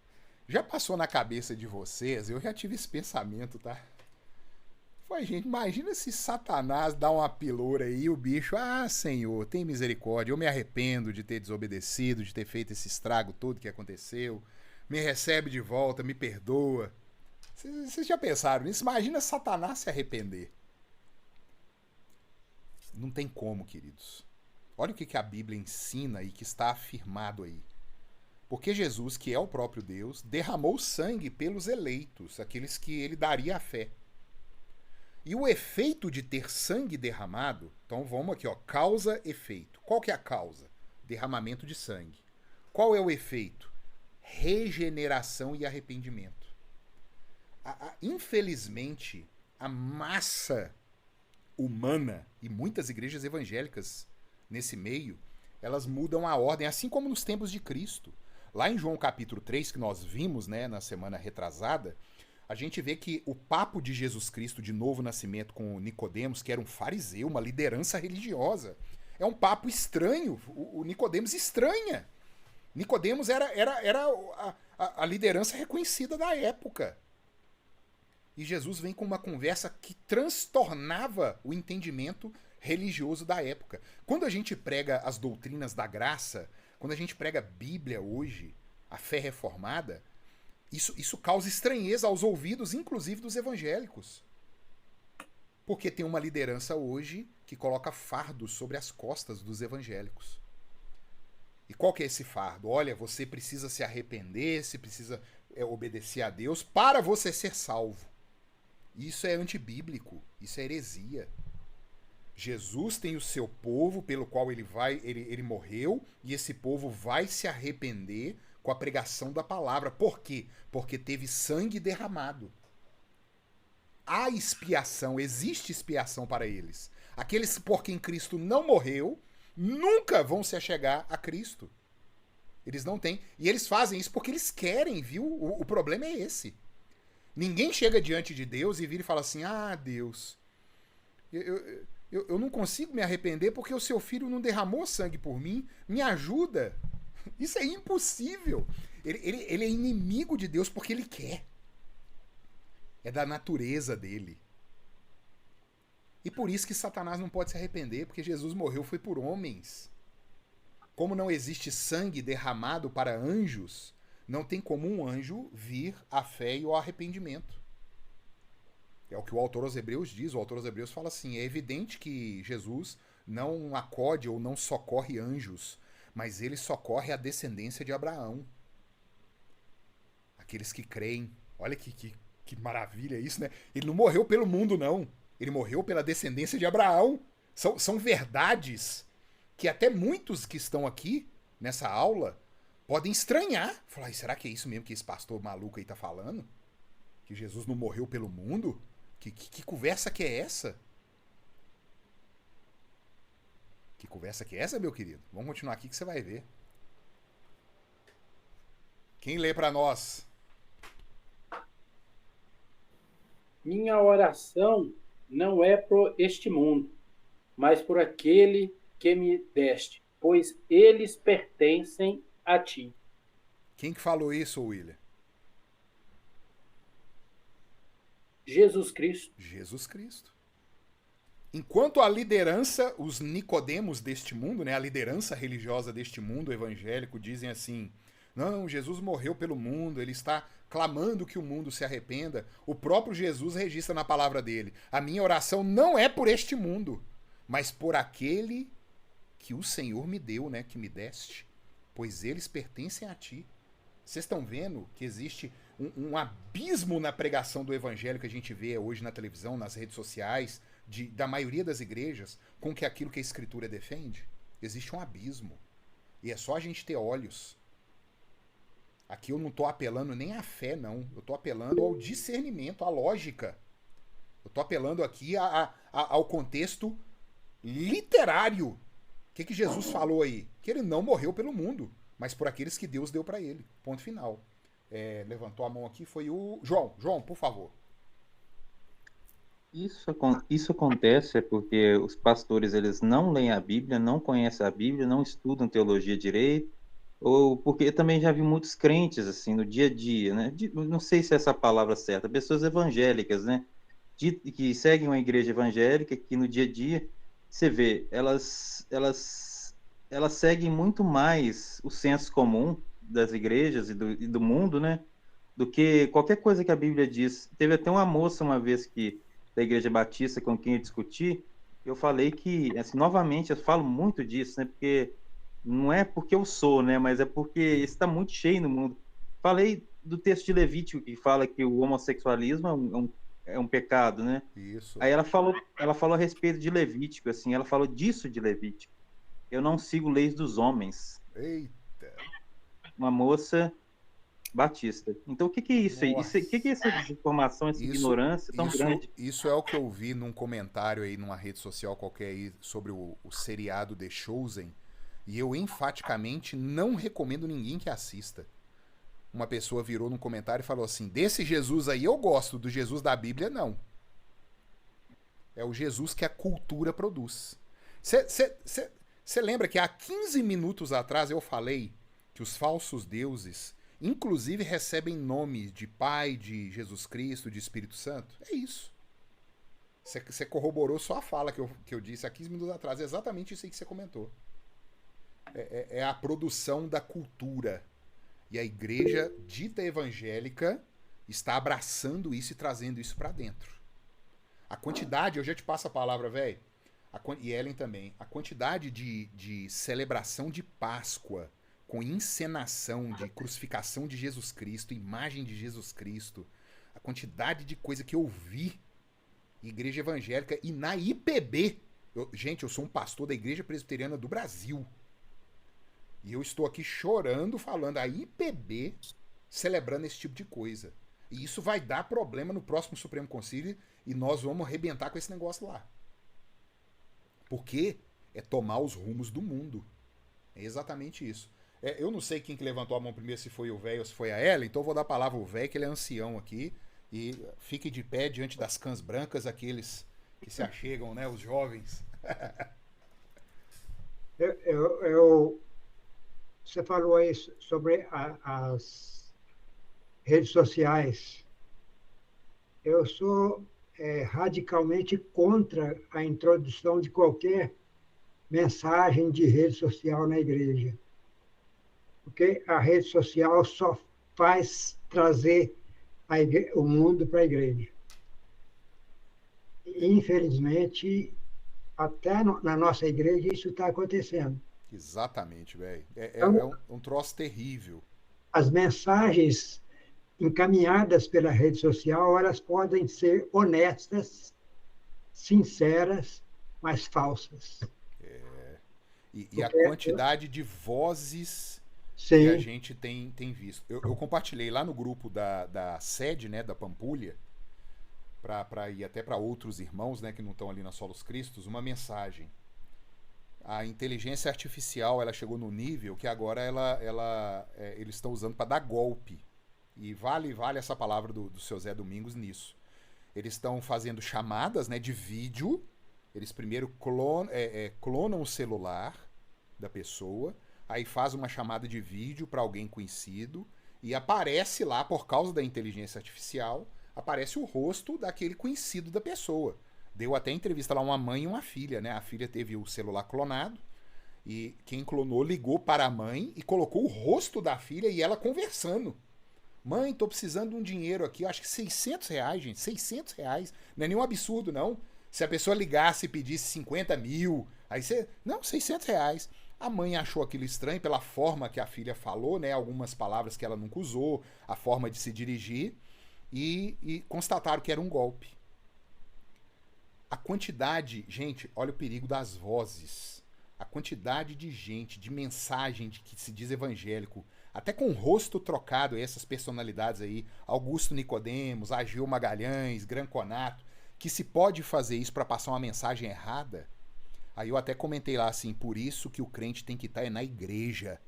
Já passou na cabeça de vocês? Eu já tive esse pensamento, tá? Foi, gente, imagina se Satanás dá uma piloura aí e o bicho, ah, Senhor, tem misericórdia, eu me arrependo de ter desobedecido, de ter feito esse estrago todo que aconteceu, me recebe de volta, me perdoa. Vocês já pensaram nisso? Imagina Satanás se arrepender. Não tem como, queridos. Olha o que a Bíblia ensina e que está afirmado aí. Porque Jesus, que é o próprio Deus, derramou sangue pelos eleitos, aqueles que ele daria a fé. E o efeito de ter sangue derramado, então vamos aqui, ó, causa-efeito. Qual que é a causa? Derramamento de sangue. Qual é o efeito? Regeneração e arrependimento. Infelizmente, a massa humana e muitas igrejas evangélicas nesse meio, elas mudam a ordem, assim como nos tempos de Cristo. Lá em João capítulo 3, que nós vimos, né, na semana retrasada, a gente vê que o papo de Jesus Cristo de novo nascimento com Nicodemos, que era um fariseu, uma liderança religiosa, é um papo estranho. O Nicodemos estranha. Nicodemos era a liderança reconhecida da época. E Jesus vem com uma conversa que transtornava o entendimento religioso da época. Quando a gente prega as doutrinas da graça, quando a gente prega a Bíblia hoje, a fé reformada, isso causa estranheza aos ouvidos, inclusive dos evangélicos. Porque tem uma liderança hoje que coloca fardos sobre as costas dos evangélicos. E qual que é esse fardo? Olha, você precisa se arrepender, você precisa obedecer a Deus para você ser salvo. Isso é antibíblico, isso é heresia. Jesus tem o seu povo pelo qual ele morreu, e esse povo vai se arrepender com a pregação da palavra. Por quê? Porque teve sangue derramado. Há expiação, existe expiação para eles. Aqueles por quem Cristo não morreu, nunca vão se achegar a Cristo. Eles não têm. E eles fazem isso porque eles querem, viu? O problema é esse. Ninguém chega diante de Deus e vira e fala assim, ah, Deus, eu não consigo me arrepender porque o seu filho não derramou sangue por mim, me ajuda. Isso é impossível. Ele é inimigo de Deus porque ele quer. É da natureza dele. E por isso que Satanás não pode se arrepender, porque Jesus morreu foi por homens. Como não existe sangue derramado para anjos, não tem como um anjo vir à fé e ao arrependimento. É o que o autor aos Hebreus diz. O autor aos Hebreus fala assim, é evidente que Jesus não acode ou não socorre anjos, mas ele socorre a descendência de Abraão. Aqueles que creem. Olha que maravilha isso, né? Ele não morreu pelo mundo, não. Ele morreu pela descendência de Abraão. São verdades que até muitos que estão aqui nessa aula podem estranhar. Falar, será que é isso mesmo que esse pastor maluco aí tá falando? Que Jesus não morreu pelo mundo? Que conversa que é essa? Que conversa que é essa, meu querido? Vamos continuar aqui que você vai ver. Quem lê para nós? Minha oração não é por este mundo, mas por aquele que me deste, pois eles pertencem a ti. Quem que falou isso, William? Jesus Cristo. Jesus Cristo. Enquanto a liderança, os Nicodemos deste mundo, né, a liderança religiosa deste mundo evangélico, dizem assim: não, Jesus morreu pelo mundo, ele está clamando que o mundo se arrependa. O próprio Jesus registra na palavra dele: a minha oração não é por este mundo, mas por aquele que o Senhor me deu, né, que me deste, pois eles pertencem a ti. Vocês estão vendo que existe um abismo na pregação do evangelho que a gente vê hoje na televisão, nas redes sociais, da maioria das igrejas, com que aquilo que a Escritura defende? Existe um abismo. E é só a gente ter olhos. Aqui eu não estou apelando nem à fé, não. Eu estou apelando ao discernimento, à lógica. Eu estou apelando aqui ao contexto literário. O que Jesus falou aí? Que ele não morreu pelo mundo, mas por aqueles que Deus deu para ele. Ponto final. Levantou a mão aqui, foi o João. João, por favor. Isso acontece porque os pastores eles não leem a Bíblia, não conhecem a Bíblia, não estudam teologia direito, ou porque eu também já vi muitos crentes assim no dia a dia, né? Não sei se é essa palavra certa, pessoas evangélicas, né? Que seguem uma igreja evangélica, que no dia a dia você vê, elas seguem muito mais o senso comum das igrejas e do mundo, né? Do que qualquer coisa que a Bíblia diz. Teve até uma moça uma vez da Igreja Batista com quem eu discuti, eu falei que, assim, novamente, eu falo muito disso, né? Porque não é porque eu sou, né? Mas é porque está muito cheio no mundo. Falei do texto de Levítico que fala que o homossexualismo é um pecado, né? Isso. Aí ela falou a respeito de Levítico, assim, ela falou disso de Levítico. Eu não sigo leis dos homens. Eita. Uma moça batista. Então, o que é isso aí? O que é essa desinformação, essa ignorância tão grande? Isso é o que eu vi num comentário aí, numa rede social qualquer aí, sobre o seriado The Chosen, e eu enfaticamente não recomendo ninguém que assista. Uma pessoa virou num comentário e falou assim: desse Jesus aí eu gosto, do Jesus da Bíblia não. É o Jesus que a cultura produz. Você lembra que há 15 minutos atrás eu falei que os falsos deuses inclusive recebem nome de Pai, de Jesus Cristo, de Espírito Santo? É isso. Você corroborou só a fala que eu disse há 15 minutos atrás. É exatamente isso aí que você comentou. É a produção da cultura. E a igreja dita evangélica está abraçando isso e trazendo isso para dentro. A quantidade, eu já te passo a palavra, velho, e Ellen também, a quantidade de celebração de Páscoa com encenação de crucificação de Jesus Cristo, imagem de Jesus Cristo, a quantidade de coisa que eu vi em igreja evangélica e na IPB. Gente, eu sou um pastor da Igreja Presbiteriana do Brasil. E eu estou aqui chorando, falando a IPB celebrando esse tipo de coisa. E isso vai dar problema no próximo Supremo Concílio e nós vamos arrebentar com esse negócio lá. Porque é tomar os rumos do mundo. É exatamente isso. Eu não sei quem que levantou a mão primeiro, se foi o velho ou se foi a Ellen, então eu vou dar a palavra ao velho, que ele é ancião aqui. E fique de pé diante das cãs brancas, aqueles que se achegam, né, os jovens. Você falou aí sobre as redes sociais. Eu sou radicalmente contra a introdução de qualquer mensagem de rede social na igreja. Porque a rede social só faz trazer o mundo para a igreja. Infelizmente, até na nossa igreja isso está acontecendo. Exatamente, velho. Então, um troço terrível. As mensagens encaminhadas pela rede social, elas podem ser honestas, sinceras, mas falsas. E a quantidade de vozes Sim. que a gente tem visto. Eu compartilhei lá no grupo da sede, né, da Pampulha, para ir até para outros irmãos, né, que não estão ali na Solos Cristos, uma mensagem. A inteligência artificial, ela chegou no nível que agora eles estão usando para dar golpe. E vale essa palavra do seu Zé Domingos nisso. Eles estão fazendo chamadas, né, de vídeo. Eles primeiro clonam o celular da pessoa, aí faz uma chamada de vídeo para alguém conhecido e aparece lá, por causa da inteligência artificial, aparece o rosto daquele conhecido da pessoa. Deu até entrevista lá uma mãe e uma filha, né? A filha teve o celular clonado e quem clonou ligou para a mãe e colocou o rosto da filha e ela conversando. Mãe, tô precisando de um dinheiro aqui, eu acho que R$ 600, gente, R$ 600. Não é nenhum absurdo, não. Se a pessoa ligasse e pedisse 50 mil, aí você... Não, R$ 600. A mãe achou aquilo estranho pela forma que a filha falou, né? Algumas palavras que ela nunca usou, a forma de se dirigir, e constataram que era um golpe. A quantidade, gente, olha o perigo das vozes. A quantidade de gente, de mensagem de que se diz evangélico, até com o rosto trocado, essas personalidades aí, Augusto Nicodemos, Ageu Magalhães, Gran Conato, que se pode fazer isso para passar uma mensagem errada. Aí eu até comentei lá assim, por isso que o crente tem que estar na igreja.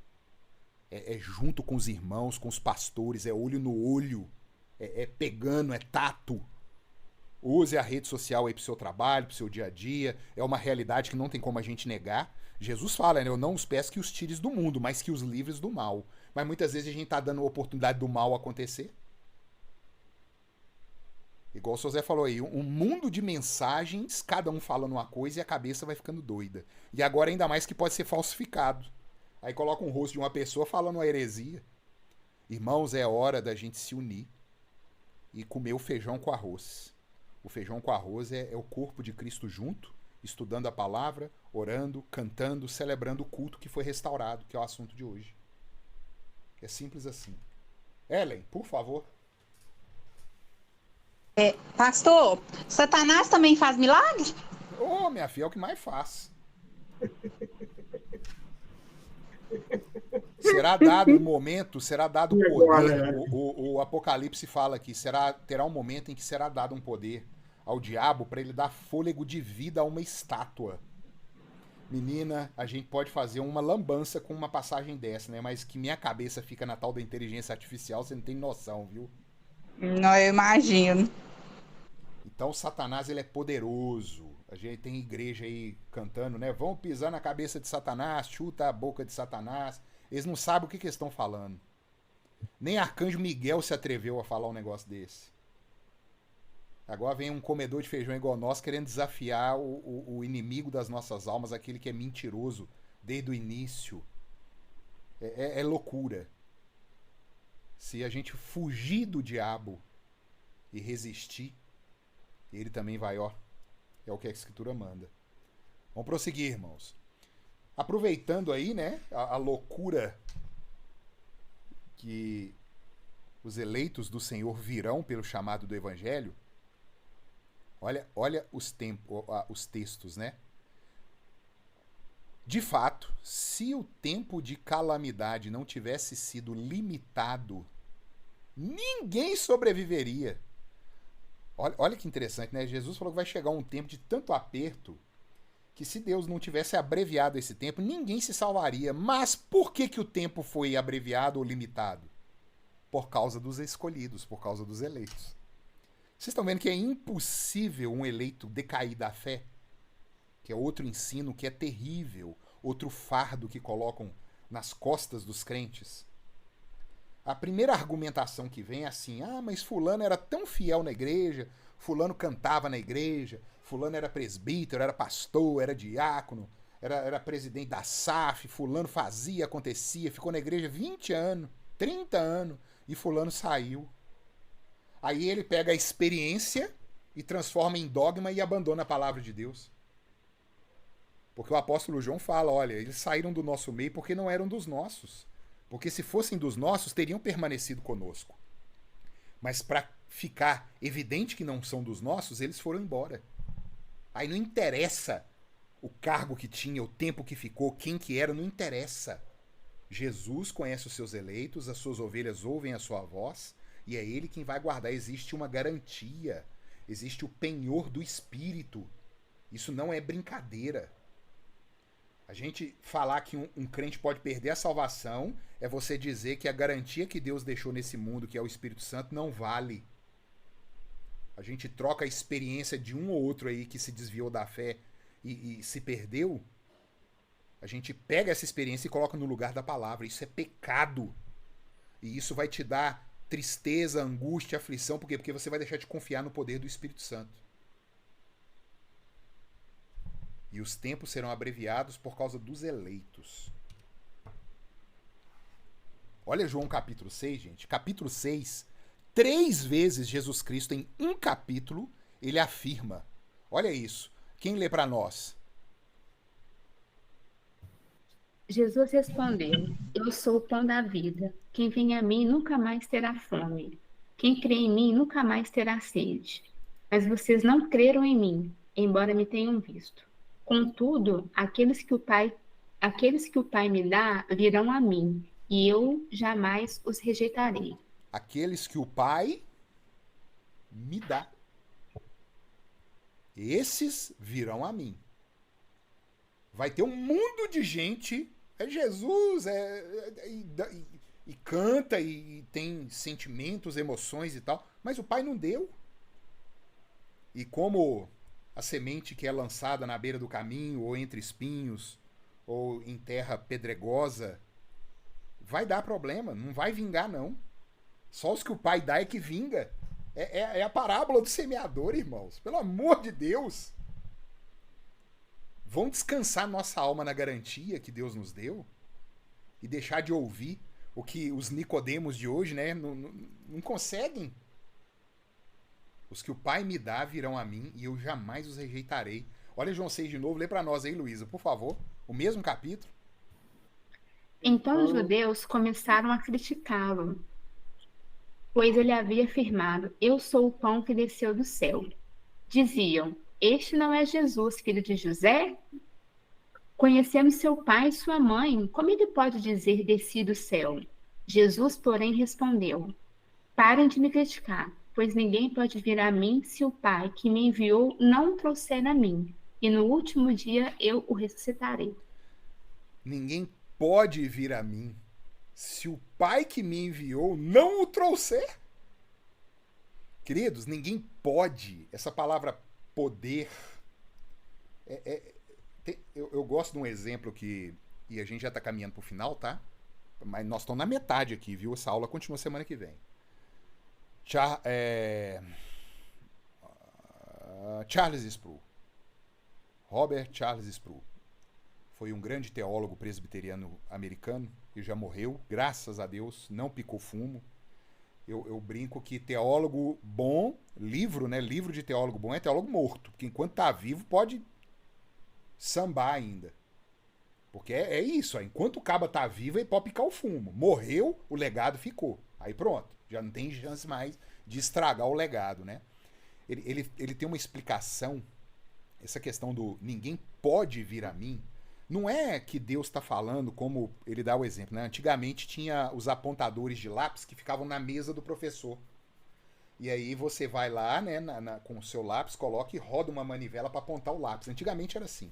É junto com os irmãos, com os pastores, é olho no olho, é pegando, é tato. Use a rede social aí pro seu trabalho, pro seu dia a dia. É uma realidade que não tem como a gente negar. Jesus fala, né? Eu não os peço que os tires do mundo, mas que os livres do mal. Mas muitas vezes a gente tá dando a oportunidade do mal acontecer. Igual o José falou aí, um mundo de mensagens, cada um falando uma coisa e a cabeça vai ficando doida. E agora ainda mais que pode ser falsificado. Aí coloca um rosto de uma pessoa falando uma heresia. Irmãos, é hora da gente se unir e comer o feijão com arroz. O feijão com arroz é o corpo de Cristo junto, estudando a palavra, orando, cantando, celebrando o culto que foi restaurado, que é o assunto de hoje. É simples assim. Ellen, por favor. Pastor, Satanás também faz milagre? Ô, minha filha, é o que mais faz. Será dado um momento, será dado poder. O Apocalipse fala que terá um momento em que será dado um poder ao diabo para ele dar fôlego de vida a uma estátua. Menina, a gente pode fazer uma lambança com uma passagem dessa, né? Mas que minha cabeça fica na tal da inteligência artificial, você não tem noção, viu? Não, eu imagino. Então Satanás, ele é poderoso. A gente tem igreja aí cantando, né? Vão pisar na cabeça de Satanás, chuta a boca de Satanás. Eles não sabem o que eles estão falando. Nem Arcanjo Miguel se atreveu a falar um negócio desse. Agora vem um comedor de feijão igual nós querendo desafiar o inimigo das nossas almas, aquele que é mentiroso desde o início. É loucura. Se a gente fugir do diabo e resistir, ele também vai, ó. É o que a Escritura manda. Vamos prosseguir, irmãos. Aproveitando aí, né, a loucura que os eleitos do Senhor virão pelo chamado do Evangelho, olha os textos, né? De fato, se o tempo de calamidade não tivesse sido limitado, ninguém sobreviveria. Olha que interessante, né? Jesus falou que vai chegar um tempo de tanto aperto que se Deus não tivesse abreviado esse tempo, ninguém se salvaria. Mas por que o tempo foi abreviado ou limitado? Por causa dos escolhidos, por causa dos eleitos. Vocês estão vendo que é impossível um eleito decair da fé? Que é outro ensino que é terrível, outro fardo que colocam nas costas dos crentes. A primeira argumentação que vem é assim, mas fulano era tão fiel na igreja, fulano cantava na igreja, fulano era presbítero, era pastor, era diácono, era presidente da SAF, fulano fazia, acontecia, ficou na igreja 20 anos, 30 anos, e fulano saiu. Aí ele pega a experiência e transforma em dogma e abandona a palavra de Deus. Porque o apóstolo João fala, olha, eles saíram do nosso meio porque não eram dos nossos. Porque se fossem dos nossos, teriam permanecido conosco. Mas para ficar evidente que não são dos nossos, eles foram embora. Aí não interessa o cargo que tinha, o tempo que ficou, quem que era, não interessa. Jesus conhece os seus eleitos, as suas ovelhas ouvem a sua voz, e é ele quem vai guardar. Existe uma garantia, existe o penhor do Espírito. Isso não é brincadeira. A gente falar que um crente pode perder a salvação é você dizer que a garantia que Deus deixou nesse mundo, que é o Espírito Santo, não vale. A gente troca a experiência de um ou outro aí que se desviou da fé e se perdeu. A gente pega essa experiência e coloca no lugar da palavra. Isso é pecado. E isso vai te dar tristeza, angústia, aflição. Por quê? Porque você vai deixar de confiar no poder do Espírito Santo. e os tempos serão abreviados por causa dos eleitos. Olha João capítulo 6, gente. Capítulo 6, 3 vezes Jesus Cristo, em um capítulo, ele afirma. Olha isso. Quem lê para nós? Jesus respondeu: Eu sou o pão da vida. Quem vem a mim nunca mais terá fome. Quem crê em mim nunca mais terá sede. Mas vocês não creram em mim, embora me tenham visto. Contudo, aqueles que o Pai me dá virão a mim, e eu jamais os rejeitarei. Aqueles que o Pai me dá. Esses virão a mim. Vai ter um mundo de gente, é Jesus, e canta, e tem sentimentos, emoções e tal, mas o Pai não deu. E como a semente que é lançada na beira do caminho, ou entre espinhos, ou em terra pedregosa, vai dar problema, não vai vingar não. Só os que o Pai dá é que vinga. É a parábola do semeador, irmãos. Pelo amor de Deus. Vamos descansar nossa alma na garantia que Deus nos deu e deixar de ouvir o que os Nicodemos de hoje, né, não conseguem. Os que o Pai me dá virão a mim e eu jamais os rejeitarei. Olha João 6 de novo, lê para nós aí, Luísa, por favor. O mesmo capítulo. Então os judeus começaram a criticá-lo, pois ele havia afirmado: Eu sou o pão que desceu do céu. Diziam: Este não é Jesus, filho de José? Conhecemos seu pai e sua mãe. Como ele pode dizer desci do céu? Jesus, porém, respondeu: Parem de me criticar, pois ninguém pode vir a mim se o Pai que me enviou não o trouxer a mim. E no último dia eu o ressuscitarei. Ninguém pode vir a mim se o Pai que me enviou não o trouxer. Queridos, ninguém pode. Essa palavra poder. Eu gosto de um exemplo que. E a gente já está caminhando para o final, tá? Mas nós estamos na metade aqui, viu? Essa aula continua semana que vem. Charles Sproul. Robert Charles Sproul. Foi um grande teólogo presbiteriano americano. Ele já morreu, graças a Deus, não picou fumo. Eu brinco que teólogo bom, livro de teólogo bom é teólogo morto. Porque enquanto está vivo pode sambar ainda. Porque é isso, enquanto o caba tá vivo ele pode picar o fumo. Morreu, o legado ficou. Aí pronto, já não tem chance mais de estragar o legado, né? Ele tem uma explicação, essa questão do ninguém pode vir a mim. Não é que Deus está falando, como ele dá o exemplo, né? Antigamente tinha os apontadores de lápis que ficavam na mesa do professor. E aí você vai lá, né, com o seu lápis, coloca e roda uma manivela para apontar o lápis. Antigamente era assim.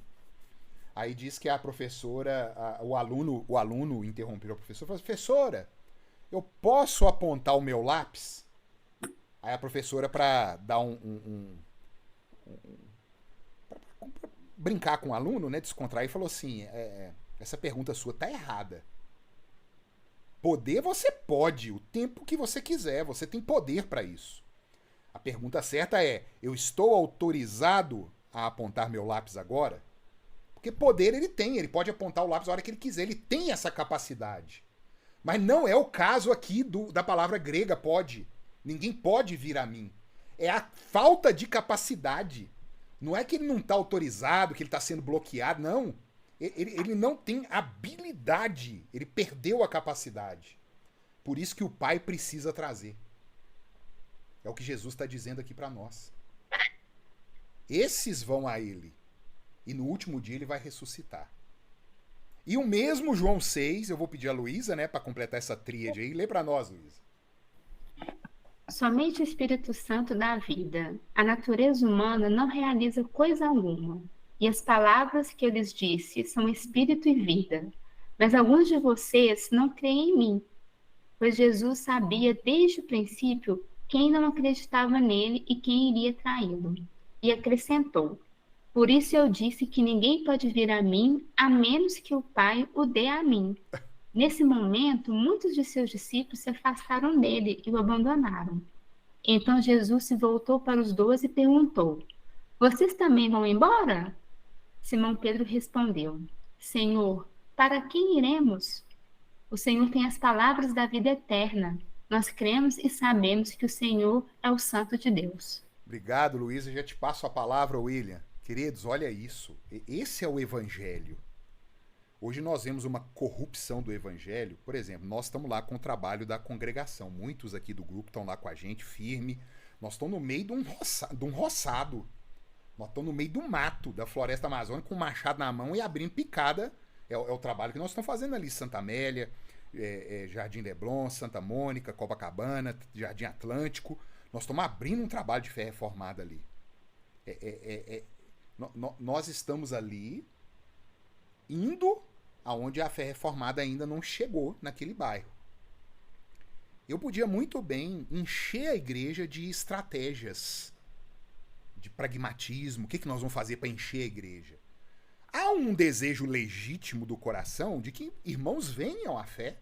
Aí diz que a professora, o aluno interrompeu a professora e falou: Professora, eu posso apontar o meu lápis? Aí a professora, para dar pra brincar com o aluno, né, descontrair, falou assim: essa pergunta sua tá errada. Poder você pode, o tempo que você quiser, você tem poder para isso. A pergunta certa é: eu estou autorizado a apontar meu lápis agora? Porque poder ele tem, ele pode apontar o lápis a hora que ele quiser, ele tem essa capacidade. Mas não é o caso aqui da palavra grega pode. Ninguém pode vir a mim. É a falta de capacidade. Não é que ele não está autorizado, que ele está sendo bloqueado, não. Ele não tem habilidade, ele perdeu a capacidade. Por isso que o Pai precisa trazer. É o que Jesus está dizendo aqui para nós. Esses vão a ele. E no último dia ele vai ressuscitar. E o mesmo João 6, eu vou pedir a Luísa, né, para completar essa tríade aí. Lê para nós, Luísa. Somente o Espírito Santo dá vida. A natureza humana não realiza coisa alguma. E as palavras que eu lhes disse são espírito e vida. Mas alguns de vocês não creem em mim, pois Jesus sabia desde o princípio quem não acreditava nele e quem iria traí-lo. E acrescentou: Por isso eu disse que ninguém pode vir a mim, a menos que o Pai o dê a mim. Nesse momento, muitos de seus discípulos se afastaram dele e o abandonaram. Então Jesus se voltou para os 12 e perguntou: Vocês também vão embora? Simão Pedro respondeu: Senhor, para quem iremos? O Senhor tem as palavras da vida eterna. Nós cremos e sabemos que o Senhor é o Santo de Deus. Obrigado, Luiz. Eu já te passo a palavra, William. Queridos, olha isso. Esse é o evangelho. Hoje nós vemos uma corrupção do evangelho. Por exemplo, nós estamos lá com o trabalho da congregação. Muitos aqui do grupo estão lá com a gente, firme. Nós estamos no meio de um roçado. Nós estamos no meio do mato da floresta amazônica com um machado na mão e abrindo picada. É o trabalho que nós estamos fazendo ali. Santa Amélia, Jardim Leblon, Santa Mônica, Copacabana, Jardim Atlântico. Nós estamos abrindo um trabalho de fé reformada ali. Nós estamos ali indo aonde a fé reformada ainda não chegou naquele bairro. Eu podia muito bem encher a igreja de estratégias, de pragmatismo. O que nós vamos fazer para encher a igreja? Há um desejo legítimo do coração de que irmãos venham à fé,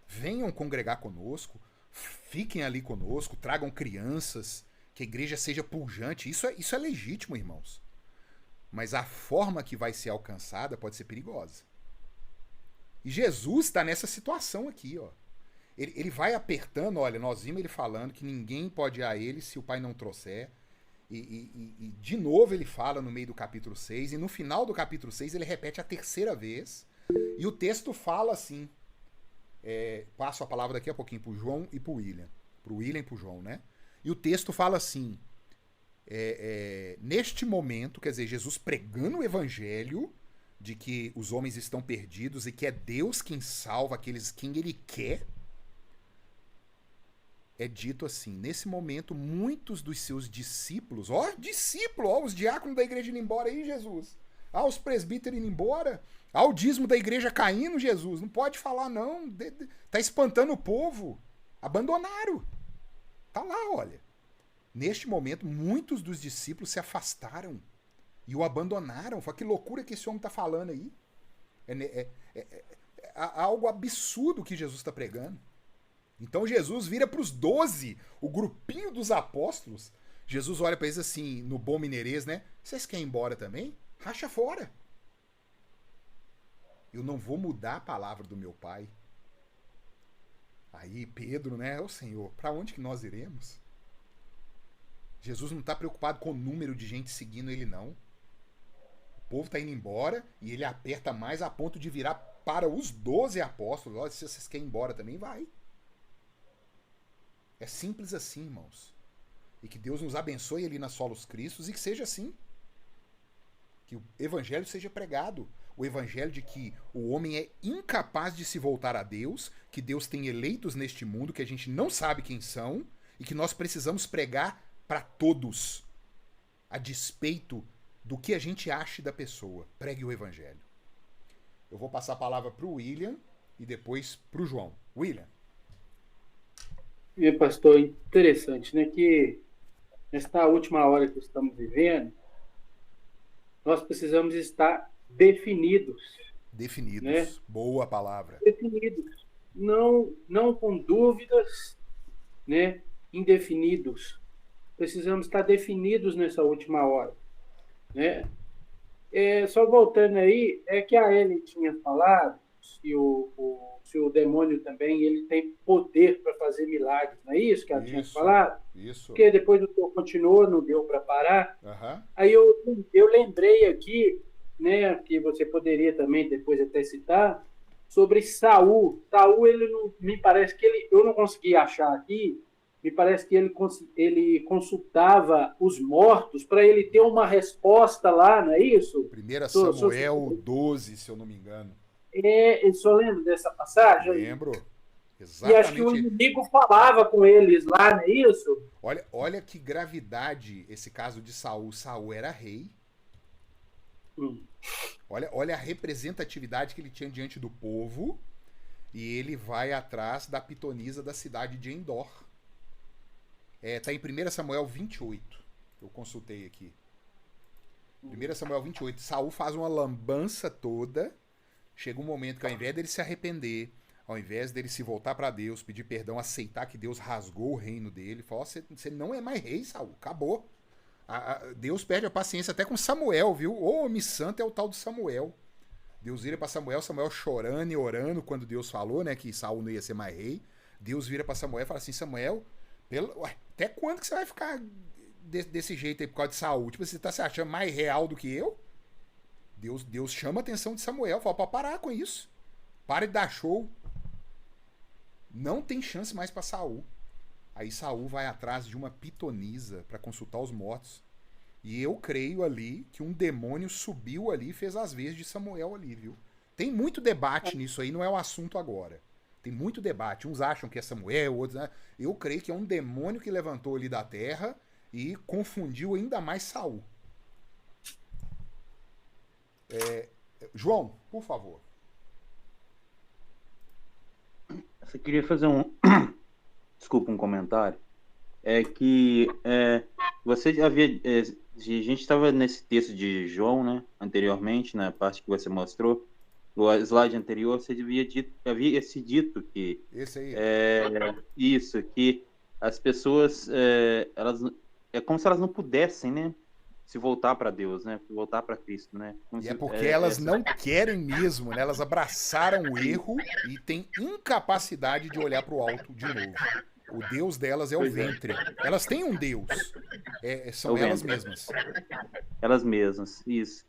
venham congregar conosco, fiquem ali conosco, tragam crianças, que a igreja seja pujante. Isso é legítimo, irmãos. Mas a forma que vai ser alcançada pode ser perigosa. E Jesus está nessa situação aqui, ó. Ele vai apertando, olha, nós vimos ele falando que ninguém pode ir a ele se o Pai não trouxer. E de novo ele fala no meio do capítulo 6, e no final do capítulo 6 ele repete a terceira vez, e o texto fala assim, passo a palavra daqui a pouquinho pro João e pro William. Pro William e pro João, né? E o texto fala assim, neste momento, quer dizer, Jesus pregando o evangelho de que os homens estão perdidos e que é Deus quem salva aqueles quem ele quer, é dito assim, nesse momento, muitos dos seus discípulos, os diáconos da igreja indo embora aí, Jesus. Os presbíteros indo embora. O dízimo da igreja caindo, Jesus. Não pode falar, não. Tá espantando o povo. Abandonaram. Tá lá, olha. Neste momento, muitos dos discípulos se afastaram e o abandonaram. Fala, que loucura que esse homem tá falando aí. É algo absurdo que Jesus está pregando. Então Jesus vira para os 12, o grupinho dos apóstolos. Jesus olha para eles assim, no bom mineirês, né? Vocês querem ir embora também? Racha fora. Eu não vou mudar a palavra do meu Pai. Aí Pedro, né? Ô Senhor, para onde que nós iremos? Jesus não está preocupado com o número de gente seguindo ele, não. O povo está indo embora e ele aperta mais a ponto de virar para os 12 apóstolos. Olha, se vocês querem ir embora também, vai. É simples assim, irmãos. E que Deus nos abençoe ali na Solos Cristos e que seja assim. Que o evangelho seja pregado. O evangelho de que o homem é incapaz de se voltar a Deus, que Deus tem eleitos neste mundo que a gente não sabe quem são e que nós precisamos pregar para todos, a despeito do que a gente ache da pessoa. Pregue o evangelho. Eu vou passar a palavra para o William e depois para o João. William. E, pastor, interessante, né, que nesta última hora que estamos vivendo, nós precisamos estar definidos. Definidos, né? Boa palavra. Definidos, não com dúvidas, né, indefinidos. Precisamos estar definidos nessa última hora, né? Só voltando aí, é que a Ellen tinha falado se o demônio também ele tem poder para fazer milagres, não é isso que ela tinha falado? Isso. Porque depois o senhor continuou, não deu para parar. Uhum. Aí eu lembrei aqui, né, que você poderia também depois até citar, sobre Saul. Saul, ele não, me parece que eu não consegui achar aqui, me parece que ele consultava os mortos para ele ter uma resposta lá, não é isso? 1 Samuel 12, se eu não me engano. Eu só lembro dessa passagem? Lembro. Exatamente. E acho que o inimigo falava com eles lá, não é isso? Olha que gravidade esse caso de Saul. Saul era rei. Olha a representatividade que ele tinha diante do povo. E ele vai atrás da pitonisa da cidade de Endor. Tá em 1 Samuel 28. Eu consultei aqui. 1 Samuel 28. Saul faz uma lambança toda. Chega um momento que ao invés dele se arrepender, ao invés dele se voltar para Deus, pedir perdão, aceitar que Deus rasgou o reino dele, falar, você não é mais rei, Saul, acabou. Deus perde a paciência até com Samuel, viu? O homem santo é o tal de Samuel. Deus vira para Samuel chorando e orando quando Deus falou, né, que Saul não ia ser mais rei. Deus vira para Samuel e fala assim: Samuel, até quando que você vai ficar desse jeito aí por causa de Saul? Tipo, você tá se achando mais real do que eu? Deus chama a atenção de Samuel, fala pra parar com isso. Pare de dar show. Não tem chance mais para Saul. Aí Saul vai atrás de uma pitonisa para consultar os mortos. E eu creio ali que um demônio subiu ali e fez as vezes de Samuel ali, viu? Tem muito debate nisso aí, não é o assunto agora. Tem muito debate. Uns acham que é Samuel, outros... Né? Eu creio que é um demônio que levantou ali da terra e confundiu ainda mais Saul. João, por favor. Eu queria fazer desculpa, um comentário. É que você havia... a gente estava nesse texto de João, né? Anteriormente, na parte que você mostrou. No slide anterior, você havia esse dito que... Esse aí. Isso, que as pessoas... elas, é como se elas não pudessem, né? Se voltar para Deus, né? Voltar para Cristo, né? E é porque elas não querem mesmo, né? Elas abraçaram o erro e têm incapacidade de olhar para o alto de novo. O Deus delas é o ventre. Elas têm um Deus. São elas mesmas. Elas mesmas, isso.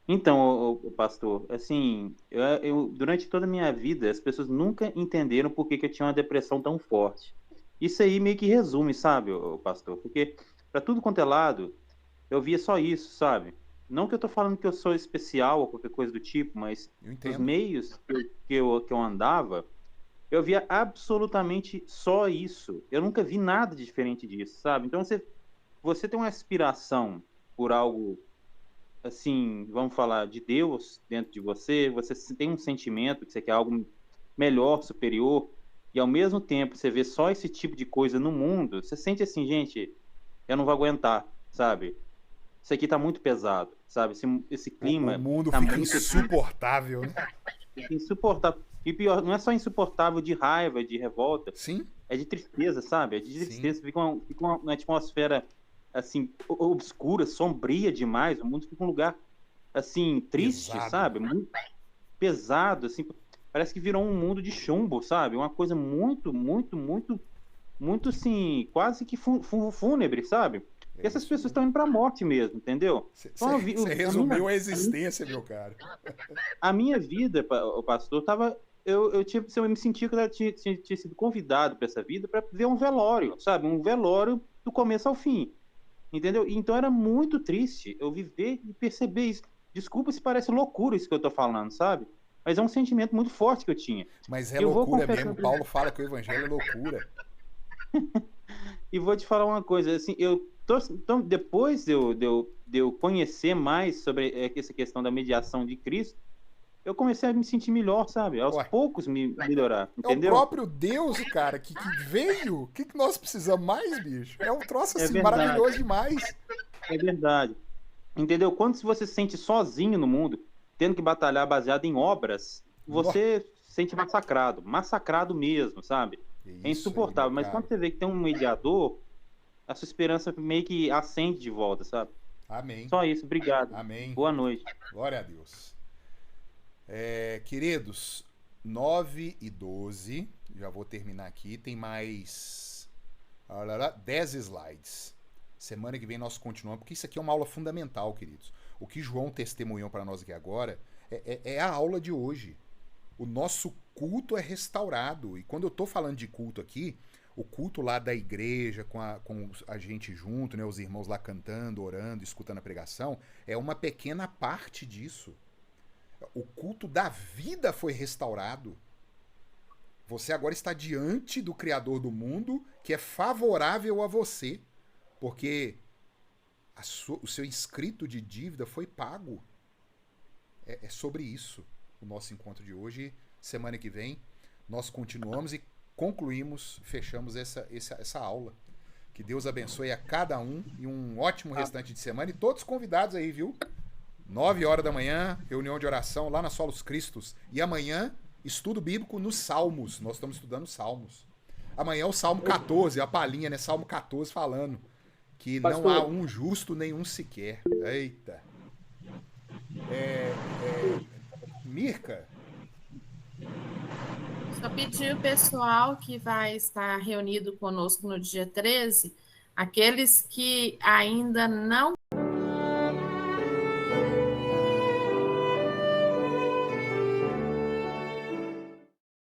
Então, pastor, assim, eu durante toda a minha vida, as pessoas nunca entenderam por que eu tinha uma depressão tão forte. Isso aí meio que resume, sabe, pastor? Porque para tudo quanto é lado, eu via só isso, sabe? Não que eu tô falando que eu sou especial ou qualquer coisa do tipo, mas nos meios que eu andava, eu via absolutamente só isso. Eu nunca vi nada diferente disso, sabe? Então, você tem uma aspiração por algo, assim, vamos falar, de Deus dentro de você, você tem um sentimento que você quer algo melhor, superior, e ao mesmo tempo você vê só esse tipo de coisa no mundo, você sente assim, gente, eu não vou aguentar, sabe? Isso aqui tá muito pesado, sabe? Esse clima... O mundo tá fica muito insuportável, né? Insuportável. E pior, não é só insuportável de raiva, de revolta. Sim. É de tristeza, sabe? É de tristeza. Fica uma atmosfera, assim, obscura, sombria demais. O mundo fica um lugar, assim, triste, pesado, sabe? Muito pesado, assim. Parece que virou um mundo de chumbo, sabe? Uma coisa muito, muito, muito, muito, assim, quase que fúnebre, sabe? E essas pessoas estão indo para a morte mesmo, entendeu? Você resumiu a existência, meu cara. A minha vida, o pastor, tava... Eu me sentia que eu tinha sido convidado para essa vida para ver um velório, sabe? Um velório do começo ao fim, entendeu? Então era muito triste eu viver e perceber isso. Desculpa se parece loucura isso que eu tô falando, sabe? Mas é um sentimento muito forte que eu tinha. Mas é loucura mesmo. Paulo fala que o evangelho é loucura. E vou te falar uma coisa, assim, então, depois de eu conhecer mais sobre essa questão da mediação de Cristo, eu comecei a me sentir melhor, sabe? Aos poucos melhorar, entendeu? É o próprio Deus, cara, que veio. O que nós precisamos mais, bicho? É um troço assim, maravilhoso demais. É verdade. Entendeu? Quando você se sente sozinho no mundo, tendo que batalhar baseado em obras, você se sente massacrado mesmo, sabe? É insuportável. Mas quando você vê que tem um mediador, a sua esperança meio que acende de volta, sabe? Amém. Só isso, obrigado. Amém. Boa noite. Glória a Deus. Queridos, 9:12, já vou terminar aqui, tem mais 10 slides. Semana que vem nós continuamos, porque isso aqui é uma aula fundamental, queridos. O que João testemunhou para nós aqui agora é a aula de hoje. O nosso culto é restaurado. E quando eu tô falando de culto aqui, o culto lá da igreja, com a gente junto, né, os irmãos lá cantando, orando, escutando a pregação, é uma pequena parte disso. O culto da vida foi restaurado. Você agora está diante do Criador do mundo, que é favorável a você, porque o seu inscrito de dívida foi pago. É sobre isso o nosso encontro de hoje. Semana que vem nós continuamos e concluímos, fechamos essa aula. Que Deus abençoe a cada um e um ótimo restante de semana. E todos convidados aí, viu? 9h da manhã, reunião de oração lá na Solos Cristos. E amanhã, estudo bíblico nos Salmos. Nós estamos estudando Salmos. Amanhã é o Salmo 14, a palhinha, né? Salmo 14 falando Que Pastor. não há um justo nenhum sequer. Eita. Mirka? Só pedir o pessoal que vai estar reunido conosco no dia 13, aqueles que ainda não